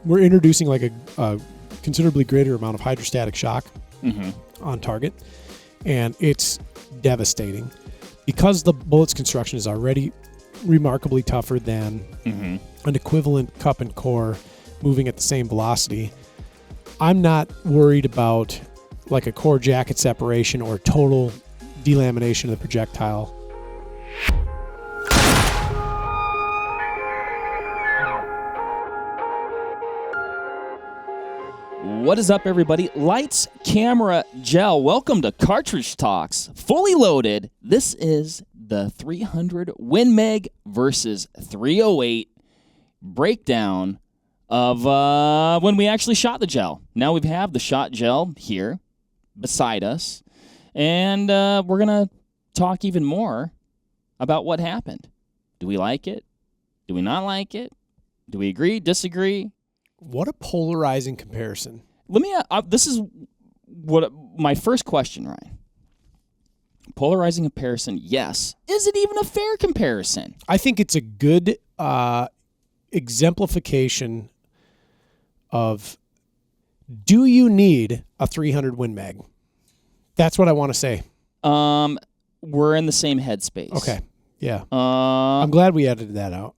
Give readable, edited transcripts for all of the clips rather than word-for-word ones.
we're introducing like a considerably greater amount of hydrostatic shock on target, and it's devastating because the bullet's construction is already remarkably tougher than an equivalent cup and core moving at the same velocity. I'm not worried about like a core jacket separation or total delamination of the projectile. What is up, everybody? Lights, camera, gel. Welcome to Cartridge Talks. Fully loaded. This is the 300 Win Meg versus 308 breakdown of when we actually shot the gel. Now we have the shot gel here beside us, and we're going to talk even more about what happened. Do we like it? Do we not like it? Do we agree, disagree? What a polarizing comparison. Let me. This is what my first question, Ryan. Polarizing comparison, yes. Is it even a fair comparison? I think it's a good exemplification of, do you need a 300 Win Mag? That's what I want to say. We're in the same headspace. Okay. Yeah. I'm glad we edited that out.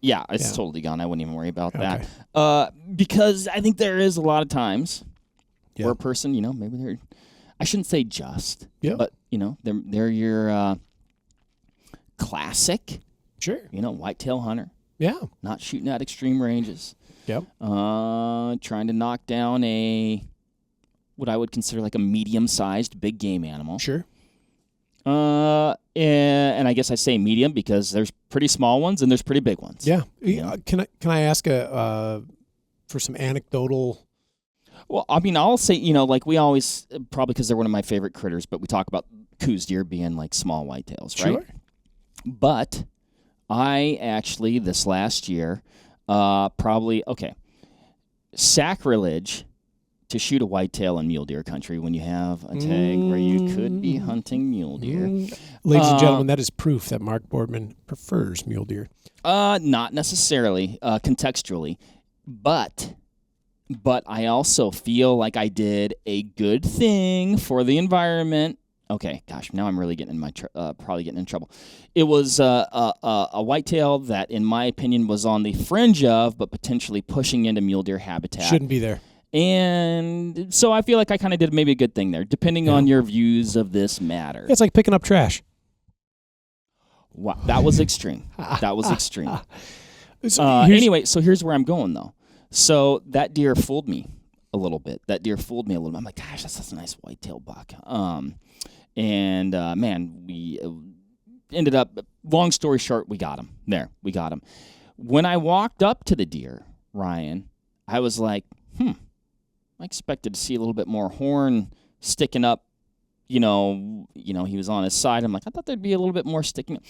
Yeah, it's totally gone. I wouldn't even worry about that. Because I think there is a lot of times where a person, maybe they're, I shouldn't say just, but, they're your classic, whitetail hunter. Yeah. Not shooting at extreme ranges. Yep. Trying to knock down what I would consider like a medium-sized big game animal. Sure. And I guess I say medium because there's pretty small ones and there's pretty big ones. Yeah. Can I ask for some anecdotal? Well, I mean, I'll say, like we always, probably because they're one of my favorite critters, but we talk about coos deer being like small whitetails, right? Sure. But I actually, this last year, sacrilege to shoot a whitetail in mule deer country when you have a tag where you could be hunting mule deer. Ladies and gentlemen, that is proof that Mark Boardman prefers mule deer. Not necessarily, contextually, but I also feel like I did a good thing for the environment. Okay, gosh, now I'm really getting in probably getting in trouble. It was a whitetail that, in my opinion, was on the fringe of, but potentially pushing into mule deer habitat. Shouldn't be there. And so I feel like I kind of did maybe a good thing there, depending on your views of this matter. It's like picking up trash. Wow, that was extreme. That was extreme. Anyway, so here's where I'm going, though. So that deer fooled me a little bit. I'm like, gosh, that's a nice whitetail buck. Man, we ended up, long story short, we got him. We got him. When I walked up to the deer, Ryan, I was like, I expected to see a little bit more horn sticking up. He was on his side. I'm like, I thought there'd be a little bit more sticking up.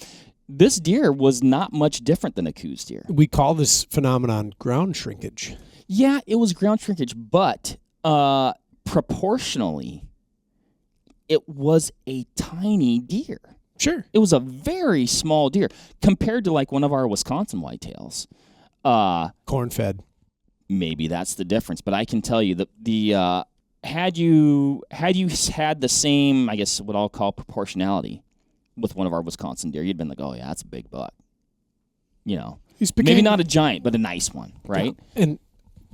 This deer was not much different than a coos deer. We call this phenomenon ground shrinkage. Yeah, it was ground shrinkage, but proportionally, it was a tiny deer. Sure. It was a very small deer compared to like one of our Wisconsin whitetails. Corn-fed. Maybe that's the difference, but I can tell you that the had you had the same, I guess what I'll call proportionality with one of our Wisconsin deer, you'd been like, oh yeah, that's a big buck. Maybe not a giant, but a nice one, right? Yeah. And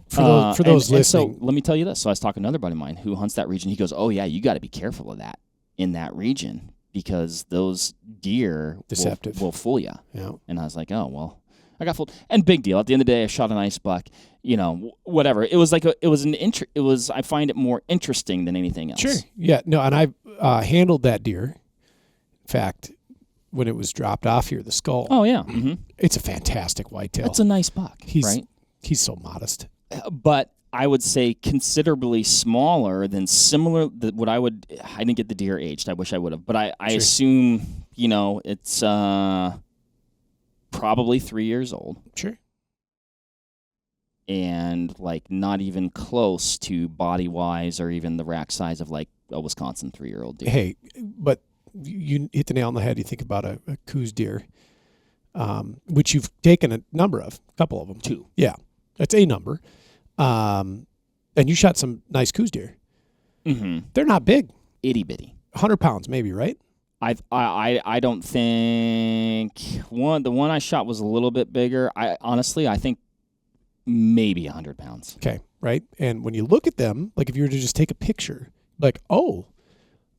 for those listening, so let me tell you this. So I was talking to another buddy of mine who hunts that region. He goes, oh yeah, you got to be careful of that in that region because those deer will fool you. Yeah. And I was like, oh well. I got fooled. And big deal. At the end of the day, I shot a nice buck. Whatever. It was like I find it more interesting than anything else. Sure. Yeah. No. And I handled that deer. In fact, when it was dropped off here, the skull. Oh yeah. Mm-hmm. It's a fantastic whitetail. It's a nice buck. He's so modest. But I would say considerably smaller than similar. I didn't get the deer aged. I wish I would have. But I assume it's. Probably 3 years old. Sure. And like not even close to body wise or even the rack size of like a Wisconsin 3-year-old deer. Hey, but you hit the nail on the head. You think about a coos deer, which you've taken a couple of them. 2. Yeah, that's a number. And you shot some nice coos deer. Mm-hmm. They're not big. Itty bitty. 100 pounds maybe, right? I don't think the one I shot was a little bit bigger. I think maybe 100 pounds. Okay, right? And when you look at them, like if you were to just take a picture, like, oh,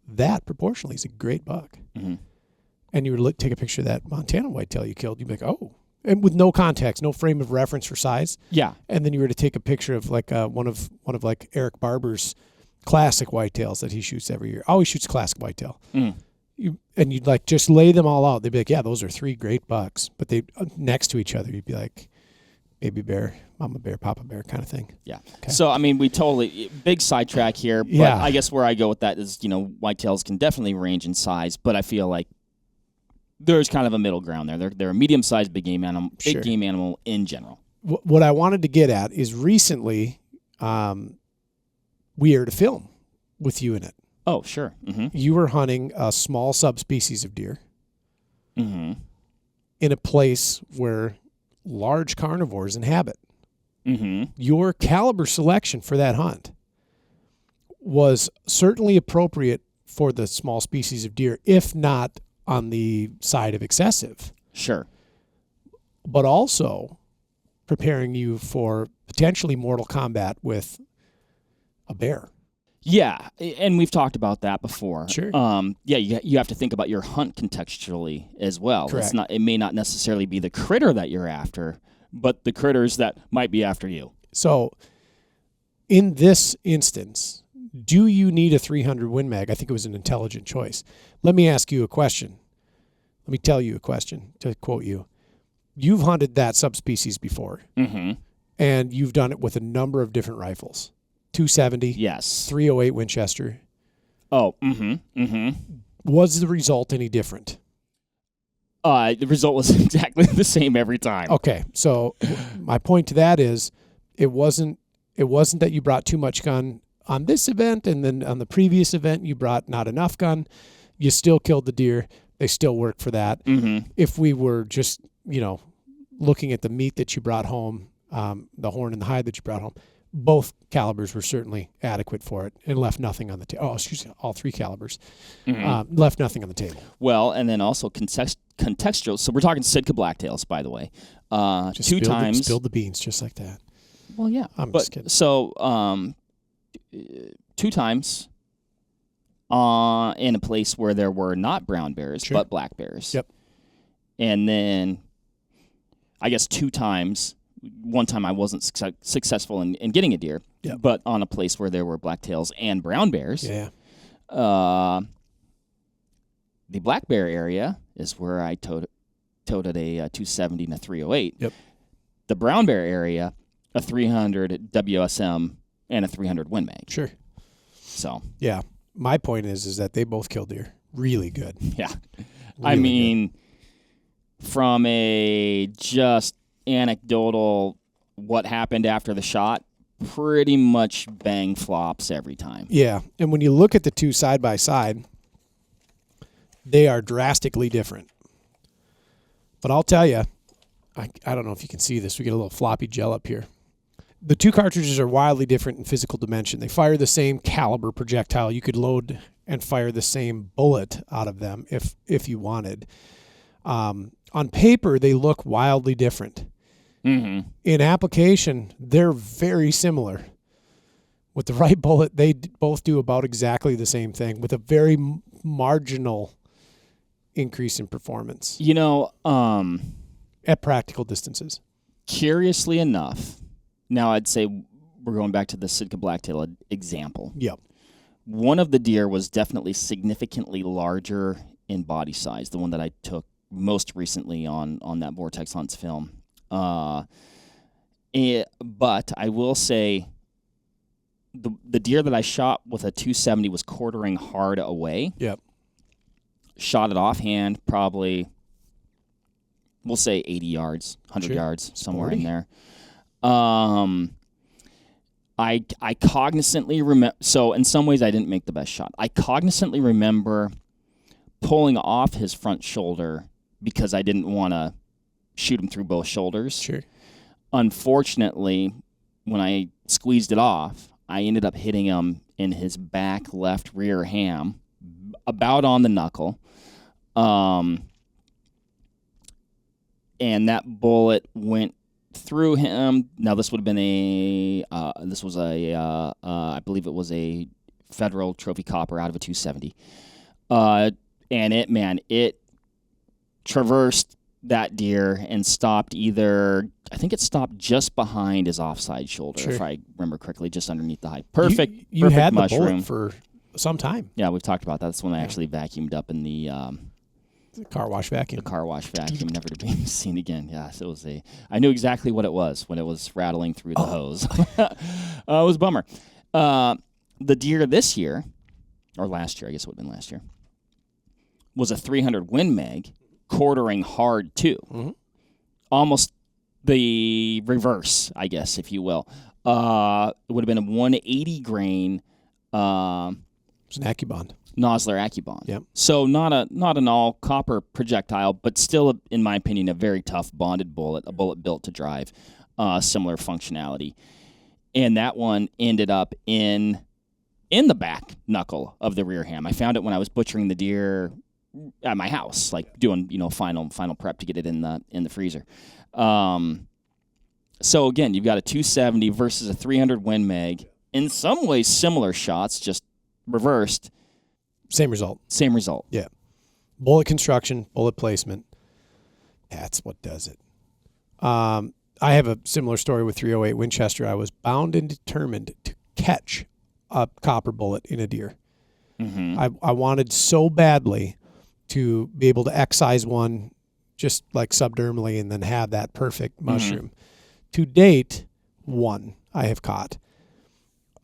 that proportionally is a great buck. Mm-hmm. And you were to take a picture of that Montana whitetail you killed, you'd be like, oh. And with no context, no frame of reference for size. Yeah. And then you were to take a picture of like one of like Eric Barber's classic whitetails that he shoots every year. Always shoots classic whitetail. Mm. You'd like just lay them all out. They'd be like, yeah, those are 3 great bucks. But they next to each other, you'd be like, baby bear, mama bear, papa bear kind of thing. Yeah. Okay. So, I mean, we totally, big sidetrack here. But Yeah. I guess where I go with that is, whitetails can definitely range in size, but I feel like there's kind of a middle ground there. They're a medium-sized big game animal, Sure. game animal in general. What I wanted to get at is recently we aired a film with you in it. Oh, sure. Mm-hmm. You were hunting a small subspecies of deer Mm-hmm. in a place where large carnivores inhabit. Mm-hmm. Your caliber selection for that hunt was certainly appropriate for the small species of deer, if not on the side of excessive, Sure. but also preparing you for potentially mortal combat with a bear. Yeah, and we've talked about that before. Sure. Yeah, you have to think about your hunt contextually as well. Correct. It may not necessarily be the critter that you're after, but the critters that might be after you. So in this instance, do you need a 300 Win Mag? I think it was an intelligent choice. Let me ask you a question. Let me tell you a question, to quote you. You've hunted that subspecies before, Mm-hmm. and you've done it with a number of different rifles. 270, Yes. 308 Winchester. Oh, mm-hmm. Mm-hmm. Was the result any different? The result was exactly the same every time. Okay, so my point to that is it wasn't that you brought too much gun on this event, and then on the previous event you brought not enough gun. You still killed the deer. They still worked for that. Mm-hmm. If we were just, looking at the meat that you brought home, the horn and the hide that you brought home, both calibers were certainly adequate for it and left nothing on the table. Oh, excuse me, all 3 calibers. Mm-hmm. Left nothing on the table. Well, and then also contextual. So we're talking Sitka blacktails, by the way. Just 2 times. Spilled the beans just like that. Well, yeah. I'm but, just kidding. So 2 times in a place where there were not brown bears, Sure. but black bears. Yep. And then I guess 2 times. One time I wasn't successful in getting a deer, Yep. but on a place where there were blacktails and brown bears. Yeah. The black bear area is where I toted a 270 and a 308. Yep. The brown bear area, a 300 WSM and a 300 Win Mag. Sure. So, Yeah. My point is that they both killed deer. Really good. yeah. Really I mean, from a just anecdotal what happened after the shot, pretty much bang flops every time. Yeah, and when you look at the 2 side by side, they are drastically different. But I'll tell you, I don't know if you can see this. We get a little floppy gel up here. The 2 cartridges are wildly different in physical dimension. They fire the same caliber projectile. You could load and fire the same bullet out of them if you wanted. On paper, they look wildly different. Mm-hmm. In application, they're very similar. With the right bullet, they both do about exactly the same thing with a very marginal increase in performance at practical distances. Curiously enough, now I'd say we're going back to the Sitka blacktail example. Yep. One of the deer was definitely significantly larger in body size, the one that I took most recently on that Vortex Hunts film. But I will say the deer that I shot with a 270 was quartering hard away. Yep. Shot it offhand, probably, we'll say 80 yards, 100 Sure. yards, somewhere 40. in there. I cognizantly remember, so in some ways I didn't make the best shot. I cognizantly remember pulling off his front shoulder because I didn't want to shoot him through both shoulders. Sure. Unfortunately, when I squeezed it off, I ended up hitting him in his back left rear ham, about on the knuckle. And that bullet went through him. Now, this would have been I believe it was a federal trophy copper out of a 270. And it traversed that deer and stopped I think it stopped just behind his offside shoulder, if I remember correctly, just underneath the high. Perfect. You perfect had mushroom. the bullet for some time. Yeah, we've talked about that. That's when I actually vacuumed up in the car wash vacuum. The car wash vacuum, never to be seen again. Yes, it was I knew exactly what it was when it was rattling through the hose. It was a bummer. The deer this year, or last year, I guess it would have been last year, was a 300 Win Mag, quartering hard too. Mm-hmm. Almost the reverse, I guess, if you will. It would have been a 180 grain. It's an AccuBond. Nosler AccuBond. Yep. So not an all copper projectile, but still, in my opinion, a very tough bonded bullet, a bullet built to drive, similar functionality. And that one ended up in the back knuckle of the rear ham. I found it when I was butchering the deer at my house, like doing final prep to get it in the freezer. So again, you've got a 270 versus a 300 Win Mag. In some ways, similar shots, just reversed. Same result. Yeah. Bullet construction, bullet placement. That's what does it. I have a similar story with 308 Winchester. I was bound and determined to catch a copper bullet in a deer. Mm-hmm. I wanted so badly to be able to excise one just like subdermally and then have that perfect mushroom. Mm-hmm. To date, one I have caught.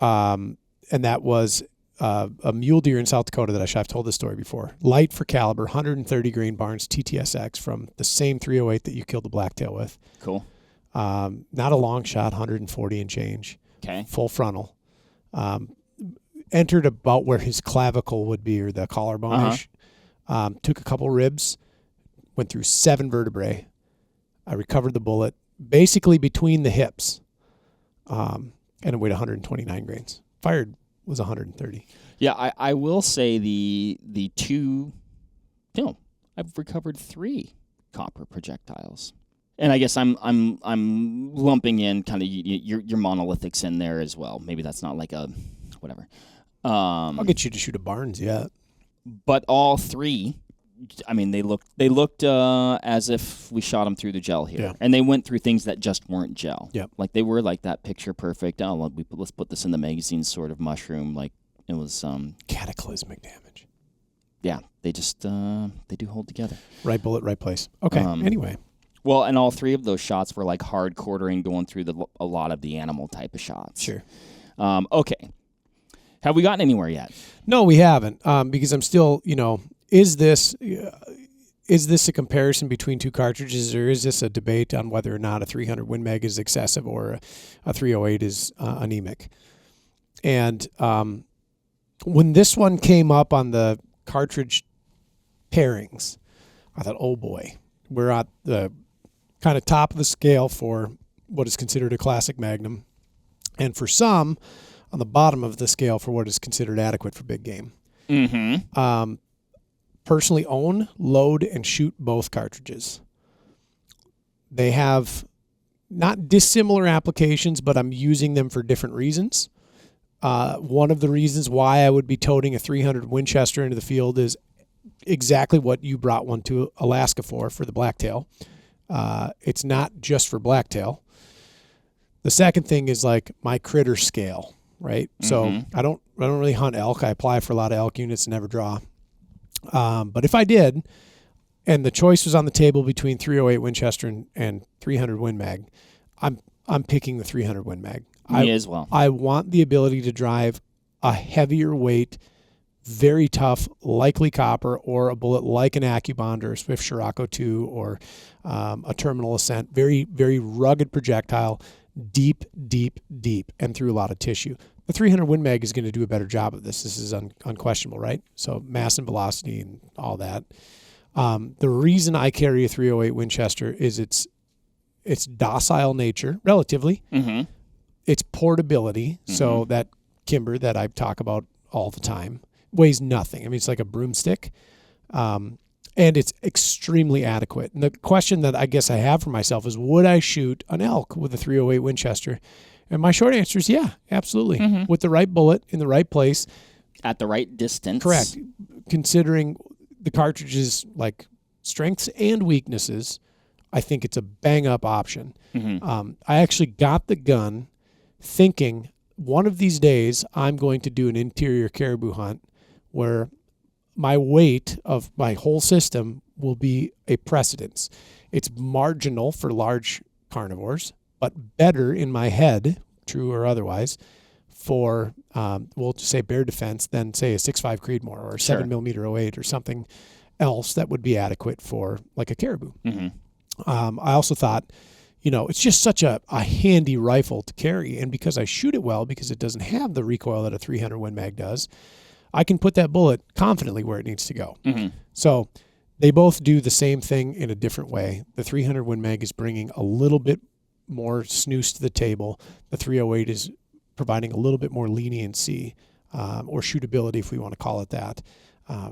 And that was a mule deer in South Dakota that I've told this story before. Light for caliber, 130 grain Barnes TTSX from the same 308 that you killed the blacktail with. Cool. Not a long shot, 140 and change. Okay. Full frontal. Entered about where his clavicle would be, or the collarbone-ish. Took a couple ribs, went through 7 vertebrae. I recovered the bullet basically between the hips, and it weighed 129 grains. Fired was 130. Yeah, I will say the two, I've recovered 3 copper projectiles. And I guess I'm lumping in kind of your monolithics in there as well. Maybe that's not like a whatever. I'll get you to shoot a Barnes, yeah. But all 3, I mean, they looked as if we shot them through the gel here, and they went through things that just weren't gel. Yep. Like they were like that picture perfect. Oh, let's put this in the magazine sort of mushroom. Like it was cataclysmic damage. Yeah, they just they do hold together. Right bullet, right place. Okay. Anyway. Well, and all 3 of those shots were like hard quartering, going through a lot of the animal type of shots. Sure. Okay. Have we gotten anywhere yet? No, we haven't. Because I'm still, is this a comparison between 2 cartridges, or is this a debate on whether or not a 300 Win Mag is excessive or a 308 is anemic? And when this one came up on the cartridge pairings, I thought, oh boy, we're at the kind of top of the scale for what is considered a classic Magnum, and for some, on the bottom of the scale for what is considered adequate for big game. Mm-hmm. Personally own, load, and shoot both cartridges. They have not dissimilar applications, but I'm using them for different reasons. One of the reasons why I would be toting a 300 Winchester into the field is exactly what you brought one to Alaska for the blacktail. It's not just for blacktail. The second thing is like my critter scale. Right. Mm-hmm. So I don't really hunt elk. I apply for a lot of elk units and never draw. But if I did, and the choice was on the table between 308 Winchester and 300 Win Mag, I'm picking the 300 Win Mag. Me as well. I want the ability to drive a heavier weight, very tough, likely copper, or a bullet like an AccuBond or a Swift Scirocco 2 or a Terminal Ascent. Very, very rugged projectile. Deep, and through a lot of tissue. The 300 Win Mag is going to do a better job of this. This is unquestionable, right? So mass and velocity and all that. The reason I carry a 308 Winchester is its docile nature, relatively. Mm-hmm. its portability. So that Kimber that I talk about all the time weighs nothing. I mean, it's like a broomstick. And it's extremely adequate. And the question that I guess I have for myself is, would I shoot an elk with a 308 Winchester? And my short answer is yeah, absolutely. With the right bullet in the right place. At the right distance. Correct. Considering the cartridge's like strengths and weaknesses, I think it's a bang-up option. I actually got the gun thinking one of these days I'm going to do an interior caribou hunt where my weight of my whole system will be a precedence. It's marginal for large carnivores, but better in my head, true or otherwise, for, we'll just say bear defense than, say, a 6.5 Creedmoor or a 7mm 08 or something else that would be adequate for, like, a caribou. I also thought, it's just such a handy rifle to carry, and because I shoot it well, because it doesn't have the recoil that a 300 Win Mag does, I can put that bullet confidently where it needs to go. So they both do the same thing in a different way. The 300 Win Mag is bringing a little bit more snooze to the table. The 308 is providing a little bit more leniency or shootability, if we want to call it that,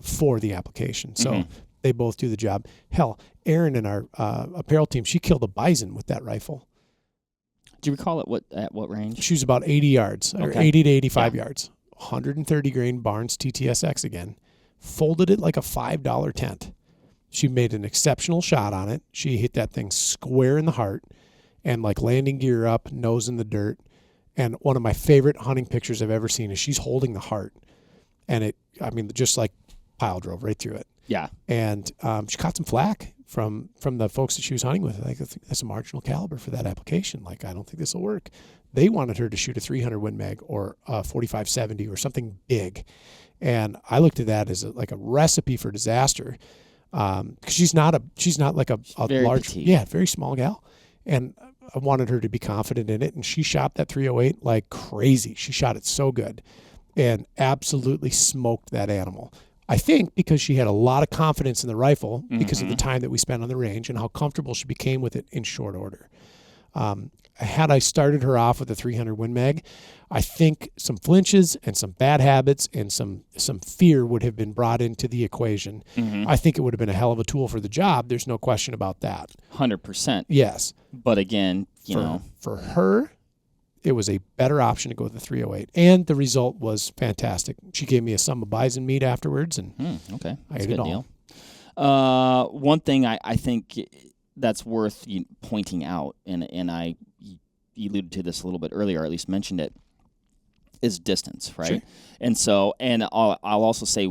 for the application. So they both do the job. Hell, Erin in our apparel team, she killed a bison with that rifle. Do you recall at what range? She was about 80 yards, or 80 to 85 yards. 130 grain Barnes TTSX again. Folded it like a $5 tent. She made an exceptional shot on it. She hit that thing square in the heart and like landing gear up, nose in the dirt. And one of my favorite hunting pictures I've ever seen is she's holding the heart. And just like pile drove right through it. Yeah. And she caught some flack from the folks that she was hunting with. Like, I think that's a marginal caliber for that application. Like, I don't think this will work. They wanted her to shoot a 300 Win Mag or a 45-70 or something big. And I looked at that as a recipe for disaster. Because she's not like a large, petite. Very small gal. And I wanted her to be confident in it. And she shot that 308 like crazy. She shot it so good and absolutely smoked that animal. I think because she had a lot of confidence in the rifle because of the time that we spent on the range and how comfortable she became with it in short order. Had I started her off with a 300 Win Mag, I think some flinches and some bad habits and some fear would have been brought into the equation. I think it would have been a hell of a tool for the job. There's no question about that. 100%. Yes. But again, for her, it was a better option to go with the 308. And the result was fantastic. She gave me a sum of bison meat afterwards, and okay. I ate it all. Deal. One thing I think that's worth pointing out, and you alluded to this a little bit earlier, or at least mentioned it, is distance, right? Sure. And so, I'll also say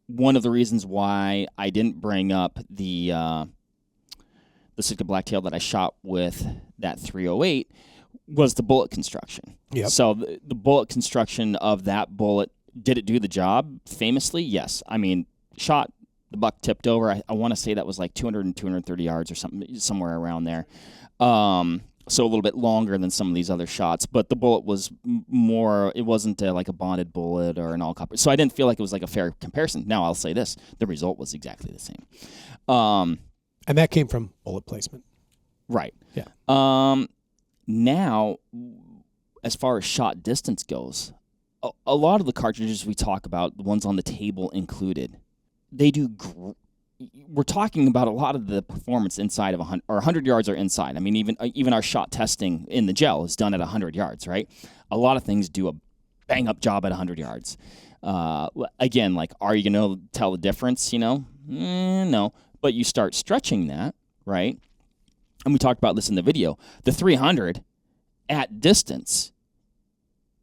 one of the reasons why I didn't bring up the Sitka Blacktail that I shot with that 308 was the bullet construction. Yep. So the bullet construction of that bullet, did it do the job? Famously, yes. I mean, shot, the buck tipped over. I want to say that was like 200 and 230 yards or something, somewhere around there. So a little bit longer than some of these other shots, but the bullet was more, it wasn't like a bonded bullet or an all copper. So I didn't feel like it was like a fair comparison. Now I'll say this, the result was exactly the same. And that came from bullet placement. Right. Yeah. Now, as far as shot distance goes, a lot of the cartridges we talk about, the ones on the table included, they do. We're talking about a lot of the performance inside of 100 or 100 yards or inside. I mean, even our shot testing in the gel is done at 100 yards, right? A lot of things do a bang up job at 100 yards. Again, like, are you going to tell the difference? No. But you start stretching that, right? And we talked about this in the video. The 300 at distance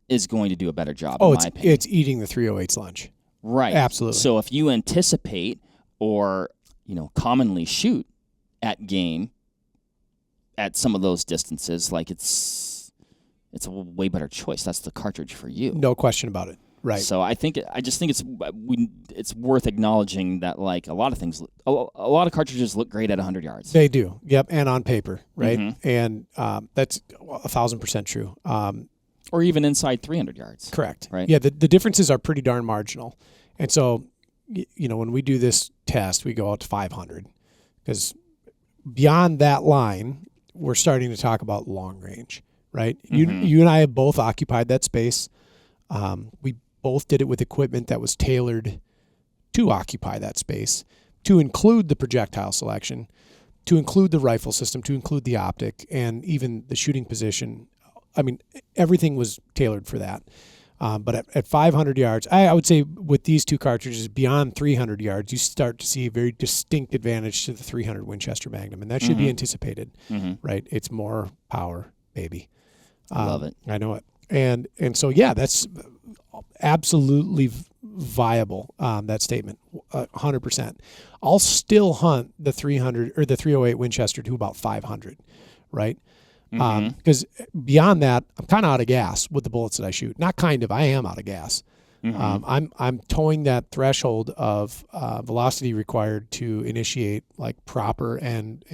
is going to do a better job, in my opinion. It's eating the 308's lunch. Right. Absolutely. So if you anticipate or, commonly shoot at game at some of those distances, like it's a way better choice. That's the cartridge for you. No question about it. Right. So I just think it's worth acknowledging that, like, a lot of things, a lot of cartridges look great at 100 yards. They do. Yep. And on paper, right? And that's 1,000% true. Or even inside 300 yards. Correct. Right. Yeah. The differences are pretty darn marginal. And so, when we do this test, we go out to 500 because beyond that line, we're starting to talk about long range. right? You and I have both occupied that space. We both did it with equipment that was tailored to occupy that space, to include the projectile selection, to include the rifle system, to include the optic, and even the shooting position. I mean, everything was tailored for that. But at 500 yards, I would say with these two cartridges, beyond 300 yards, you start to see a very distinct advantage to the 300 Winchester Magnum, and that should be anticipated, right? It's more power, baby. I love it. I know it. And so, yeah, that's absolutely viable, that statement, 100%. I'll still hunt the 300 or the 308 Winchester to about 500, right? Because beyond that, I'm kind of out of gas with the bullets that I shoot. Not kind of, I am out of gas. I'm towing that threshold of velocity required to initiate like proper and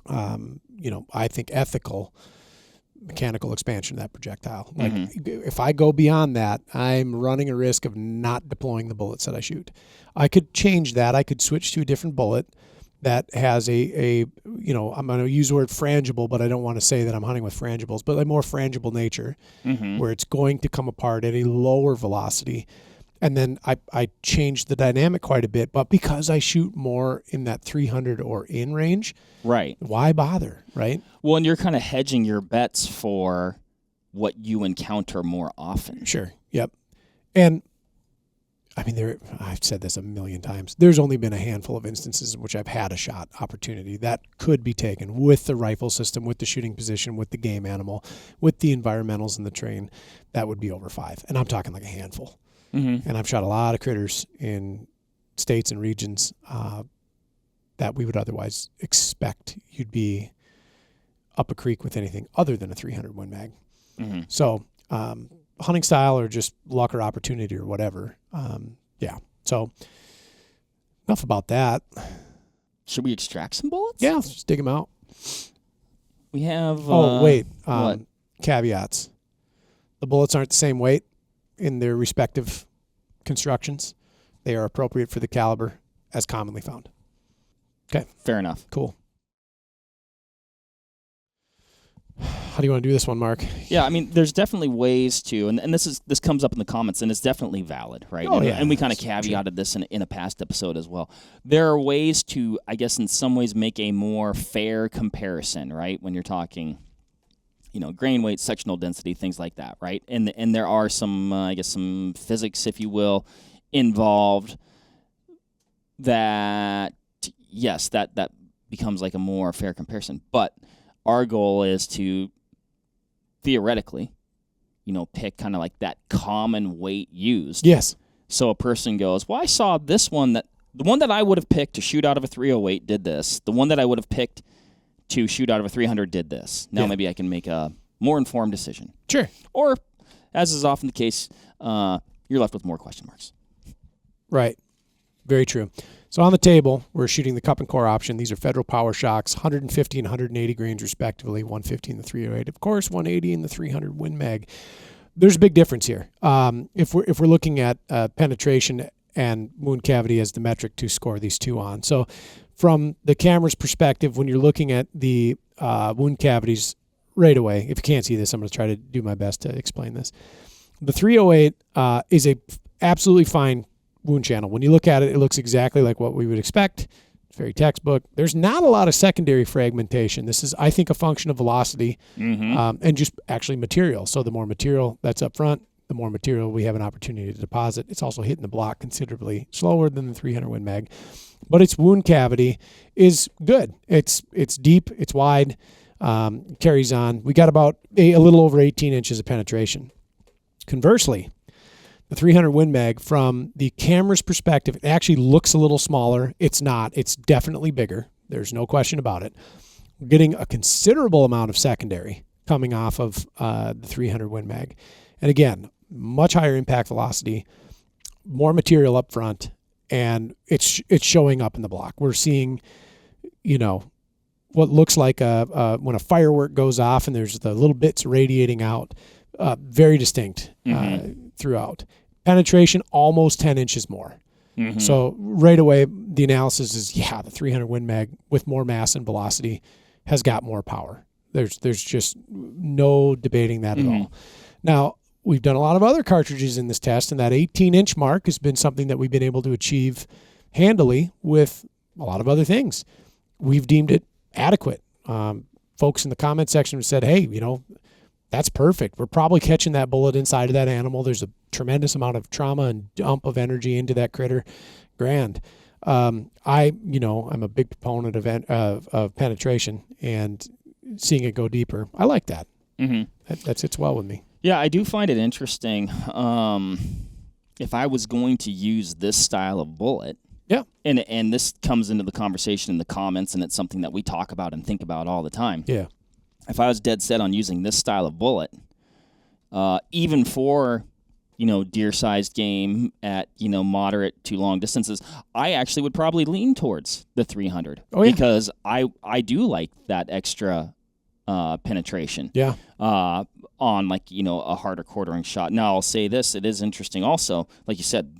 I think ethical mechanical expansion of that projectile. Like if I go beyond that, I'm running a risk of not deploying the bullets that I shoot. I could change that. I could switch to a different bullet that has I'm going to use the word frangible, but I don't want to say that I'm hunting with frangibles, but a more frangible nature where it's going to come apart at a lower velocity. And then I changed the dynamic quite a bit, but because I shoot more in that 300 or in range, right? Why bother, right? Well, and you're kind of hedging your bets for what you encounter more often. Sure. Yep. And I mean, I've said this a million times. There's only been a handful of instances in which I've had a shot opportunity that could be taken with the rifle system, with the shooting position, with the game animal, with the environmentals in the train. That would be over 5. And I'm talking like a handful. And I've shot a lot of critters in states and regions that we would otherwise expect you'd be up a creek with anything other than a 300 Win Mag. So hunting style or just luck or opportunity or whatever. Yeah. So enough about that. Should we extract some bullets? Yeah, let's just dig them out. We have... what? Caveats. The bullets aren't the same weight in their respective constructions. They are appropriate for the caliber as commonly found. Okay. Fair enough. Cool. How do you want to do this one, Mark? Yeah, I mean, there's definitely ways to, and this comes up in the comments, and it's definitely valid, right? Oh, yeah. And we kind of caveated this in a past episode as well. There are ways to, I guess, in some ways make a more fair comparison, right? When you're talking, grain weight, sectional density, things like that, right? And there are some, some physics, if you will, involved that, yes, that becomes like a more fair comparison. But our goal is to theoretically, pick kind of like that common weight used. Yes. So a person goes, well, I saw this one the one that I would have picked to shoot out of a 308 did this. The one that I would have picked to shoot out of a 300 did this. Now maybe I can make a more informed decision. Sure. Or, as is often the case, you're left with more question marks. Right. Very true. So on the table, we're shooting the cup and core option. These are Federal Power Shocks, 150 and 180 grains respectively, 150 in the 308. Of course, 180 in the 300 Win Mag. There's a big difference here. If we're looking at penetration and wound cavity as the metric to score these two on. So from the camera's perspective, when you're looking at the wound cavities right away, if you can't see this, I'm going to try to do my best to explain this. The 308 is a absolutely fine wound channel. When you look at it, it looks exactly like what we would expect. It's very textbook. There's not a lot of secondary fragmentation. This is, I think, a function of velocity and just actually material. So the more material that's up front, the more material we have an opportunity to deposit. It's also hitting the block considerably slower than the 300 Win Mag. But its wound cavity is good. It's deep. It's wide. Carries on. We got about a little over 18 inches of penetration. Conversely, the 300 Win Mag, from the camera's perspective, it actually looks a little smaller. It's not. It's definitely bigger. There's no question about it. We're getting a considerable amount of secondary coming off of the 300 Win Mag. And again, much higher impact velocity, more material up front, and it's showing up in the block. We're seeing, what looks like when a firework goes off and there's the little bits radiating out, very distinct throughout. Penetration almost 10 inches more. So right away, the analysis is, the 300 Win Mag with more mass and velocity has got more power There's just no debating that at all. Now, we've done a lot of other cartridges in this test, and that 18-inch mark has been something that we've been able to achieve handily with a lot of other things. We've deemed it adequate. Folks in the comment section have said, hey, that's perfect. We're probably catching that bullet inside of that animal. There's a tremendous amount of trauma and dump of energy into that critter. Grand. I'm a big proponent of penetration and seeing it go deeper. I like that. That sits well with me. Yeah, I do find it interesting. If I was going to use this style of bullet, and this comes into the conversation in the comments, and it's something that we talk about and think about all the time. Yeah. If I was dead set on using this style of bullet, even for deer-sized game at moderate to long distances, I actually would probably lean towards the 300 because I do like that extra penetration. Yeah. On a harder quartering shot. Now I'll say this: it is interesting also, like you said,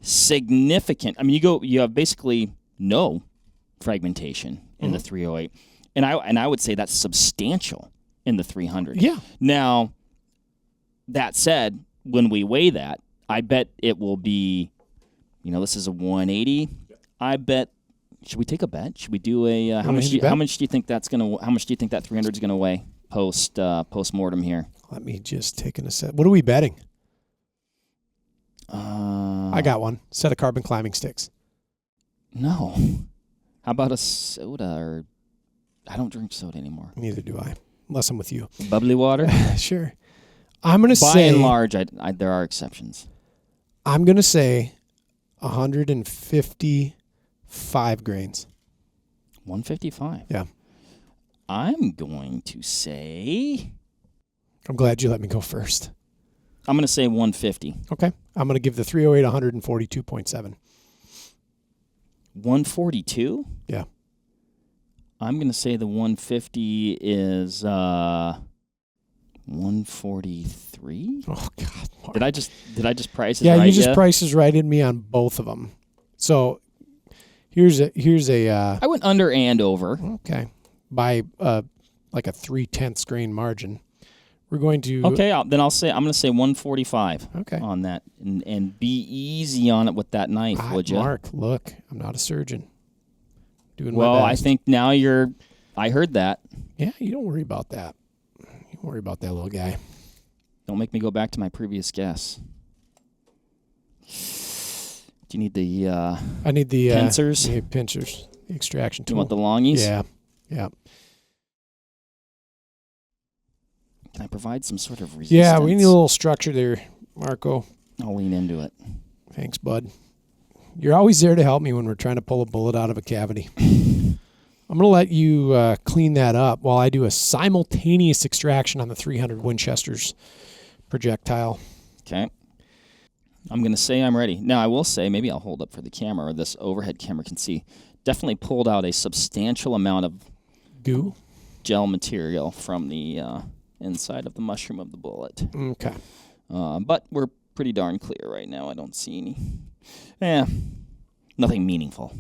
significant. I mean, you have basically no fragmentation in the 308, and I would say that's substantial in the 300. Yeah. Now, that said, when we weigh that, I bet it will be, this is a 180. I bet. Should we take a bet? Should we do a how much do you think that 300 is gonna weigh post mortem here? Let me just take an assessment. What are we betting? I got one. Set of carbon climbing sticks. No. How about a soda? Or I don't drink soda anymore. Neither do I, unless I'm with you. Bubbly water? Sure. I'm going to say... By and large, there are exceptions. I'm going to say 155 grains. 155? Yeah. I'm going to say... I'm glad you let me go first. I'm going to say 150. Okay. I'm going to give the 308 142.7. 142? Yeah. I'm going to say the 150 is 143. Oh God, Mark. Did I just price it right? Yeah, you just prices righted me on both of them. So here's a I went under and over. Okay. By like a 0.3 grain margin. We're going to... Okay, I'm going to say 145 okay. on that. And be easy on it with that knife, would you? Mark, look, I'm not a surgeon. Doing my best. I think now I heard that. Yeah, you don't worry about that. You don't worry about that little guy. Don't make me go back to my previous guess. Do you need the I need the pincers? Pincers. The extraction tool. You want the longies? Yeah. Yeah. Can I provide some sort of resistance? Yeah, we need a little structure there, Marco. I'll lean into it. Thanks, bud. You're always there to help me when we're trying to pull a bullet out of a cavity. I'm going to let you clean that up while I do a simultaneous extraction on the 300 Winchester's projectile. Okay. I'm going to say I'm ready. Now, I will say, maybe I'll hold up for the camera, or this overhead camera can see, definitely pulled out a substantial amount of goo gel material from the inside of the mushroom of the bullet. Okay. But we're pretty darn clear right now. I don't see nothing meaningful.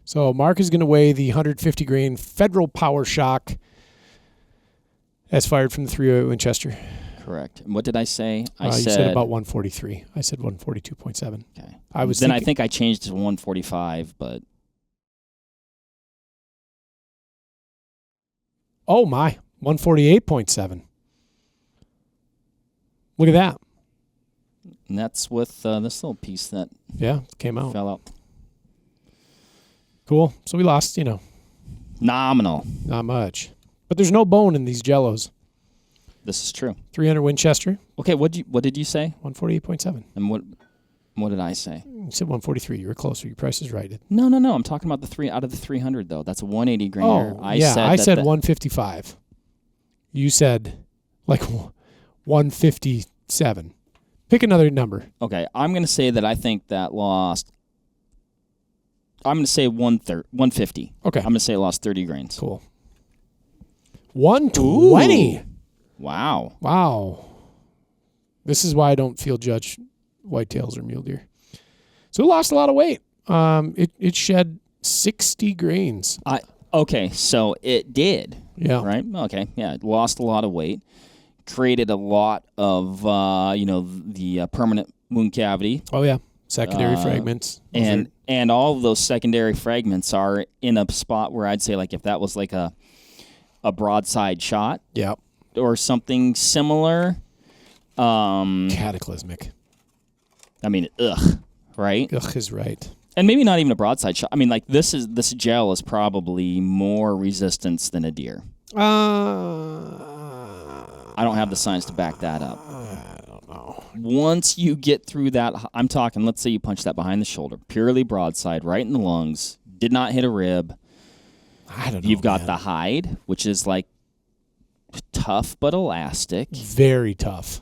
So Mark is going to weigh the 150 grain Federal Power Shock as fired from the 308 Winchester. Correct. And what did I say? You said about 143. I said 142.7. Okay. I think I changed to 145, but... Oh, my. 148.7. Look at that. And that's with this little piece that came out. Fell out. Cool. So we lost, Nominal. Not much. But there's no bone in these jellos. This is true. 300 Winchester. Okay, what did you say? 148.7. And what did I say? You said 143. You were closer. Your price is right. No. I'm talking about the 3 out of the 300 though. That's a 180 grain. Oh, I said 155. You said like 157. Pick another number. Okay, I'm going to say that I think that lost. I'm going to say 150. Okay. I'm going to say it lost 30 grains. Cool. 120. Ooh. Wow. Wow. This is why I don't field judge whitetails or mule deer. So it lost a lot of weight. It shed 60 grains. Okay, so it did. Yeah. Right? Okay, yeah, it lost a lot of weight, created a lot of, the permanent wound cavity. Oh, yeah. Secondary fragments. And all of those secondary fragments are in a spot where I'd say, like, if that was like a broadside shot or something similar. Cataclysmic. I mean, ugh, right? Ugh is right. And maybe not even a broadside shot. I mean, like, this gel is probably more resistance than a deer. I don't have the science to back that up. I don't know. Once you get through that, I'm talking, let's say you punch that behind the shoulder, purely broadside, right in the lungs, did not hit a rib. I don't know. You've got the hide, which is like tough but elastic. Very tough.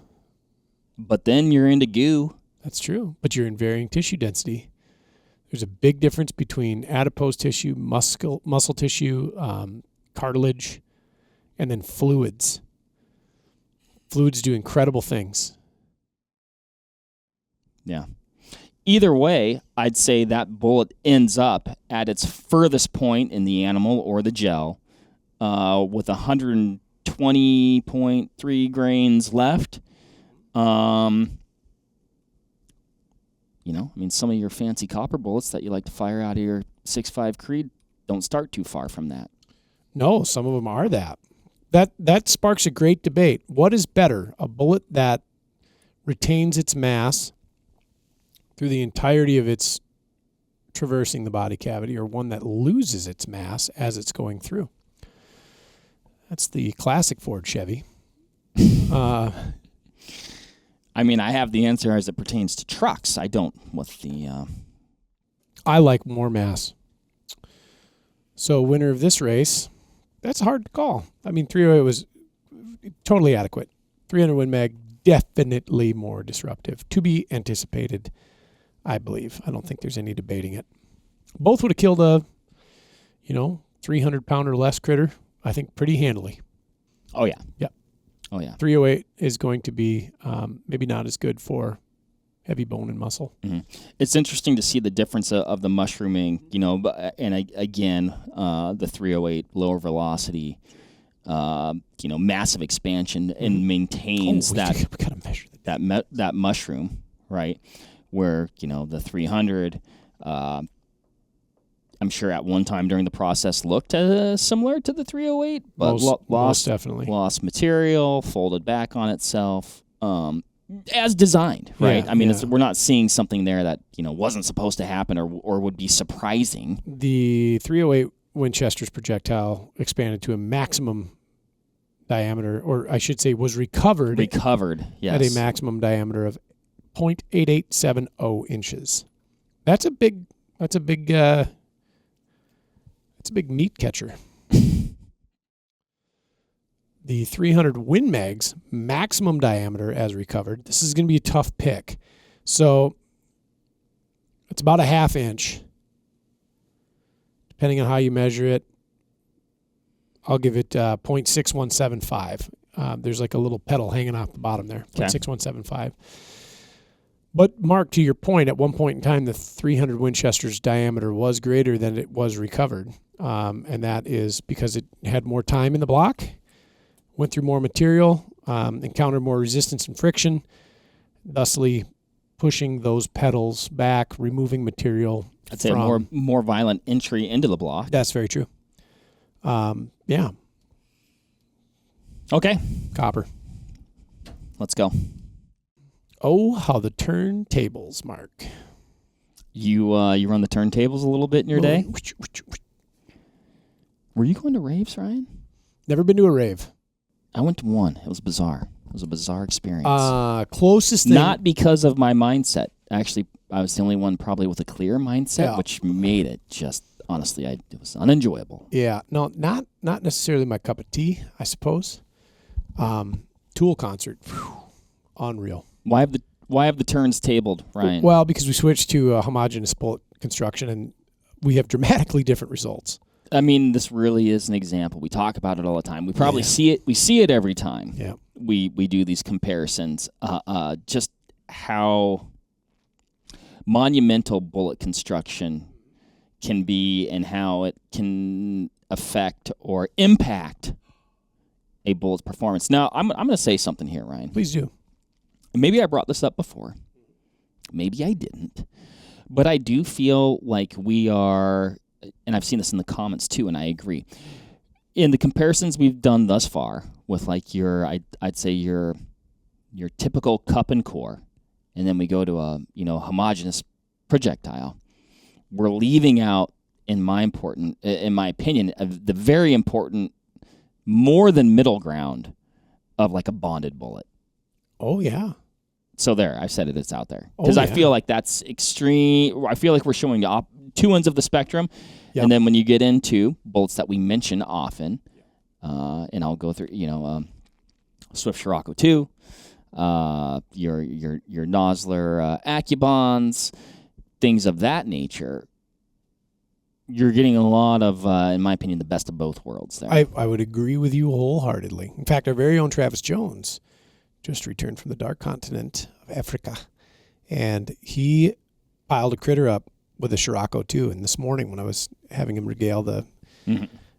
But then you're into goo. That's true. But you're in varying tissue density. There's a big difference between adipose tissue, muscle tissue, cartilage, and then fluids. Fluids do incredible things. Yeah. Either way, I'd say that bullet ends up at its furthest point in the animal or the gel with 120.3 grains left. I mean, some of your fancy copper bullets that you like to fire out of your 6.5 Creed don't start too far from that. No, some of them are that. That sparks a great debate. What is better, a bullet that retains its mass through the entirety of its traversing the body cavity, or one that loses its mass as it's going through? That's the classic Ford Chevy. I mean, I have the answer as it pertains to trucks. I don't with the... I like more mass. So winner of this race, that's hard to call. I mean, 308 was totally adequate. 300 Win Mag, definitely more disruptive. To be anticipated, I believe. I don't think there's any debating it. Both would have killed a, 300-pound or less critter, I think, pretty handily. Oh, yeah. Yeah. Oh, yeah. 308 is going to be maybe not as good for heavy bone and muscle. Mm-hmm. It's interesting to see the difference of the mushrooming, and again, the 308 lower velocity, massive expansion and maintains we gotta measure that mushroom, right? Where, the 300, I'm sure at one time during the process looked similar to the 308, but most definitely lost material, folded back on itself, as designed, right? Yeah, I mean, we're not seeing something there that wasn't supposed to happen or would be surprising. The 308 Winchester's projectile expanded to a maximum diameter, or I should say, was recovered. At Yes, a maximum diameter of 0.8870 inches. That's a big meat catcher. The 300 Win Mag's maximum diameter as recovered. This is going to be a tough pick. So it's about a half inch, depending on how you measure it. I'll give it 0.6175. There's like a little pedal hanging off the bottom there, 0.6175. But Mark, to your point, at one point in time, the 300 Winchester's diameter was greater than it was recovered. And that is because it had more time in the block, went through more material, encountered more resistance and friction, thusly pushing those pedals back, removing material. I'd say a more violent entry into the block. That's very true. Yeah. Okay. Copper. Let's go. Oh, how the turntables, Mark. You run the turntables a little bit in your day? Were you going to raves, Ryan? Never been to a rave. I went to one. It was bizarre. It was a bizarre experience. Closest thing. Not because of my mindset. Actually, I was the only one probably with a clear mindset, which made it just, honestly, it was unenjoyable. Yeah. No, not necessarily my cup of tea, I suppose. Tool concert. Whew, unreal. Why have the turns tabled, Ryan? Well, because we switched to homogeneous bullet construction, and we have dramatically different results. I mean, this really is an example. We talk about it all the time. We probably see it. We see it every time. Yeah. We do these comparisons. Just how monumental bullet construction can be, and how it can affect or impact a bullet's performance. Now, I'm going to say something here, Ryan. Please do. Maybe I brought this up before. Maybe I didn't. But I do feel like we are, and I've seen this in the comments too, and I agree. In the comparisons we've done thus far with like I'd say your typical cup and core, and then we go to a homogeneous projectile, we're leaving out, in my opinion, the very important, more than middle ground of like a bonded bullet. Oh yeah. So there, I've said it. It's out there because I yeah. feel like that's extreme. I feel like we're showing the two ends of the spectrum, Yep. and then when you get into bullets that we mention often, and I'll go through, Swift Scirocco 2, your Nosler Accubons, things of that nature. You're getting a lot of, in my opinion, the best of both worlds there. I would agree with you wholeheartedly. In fact, our very own Travis Jones just returned from the dark continent of Africa, and he piled a critter up with a Scirocco 2. And this morning when I was having him regale the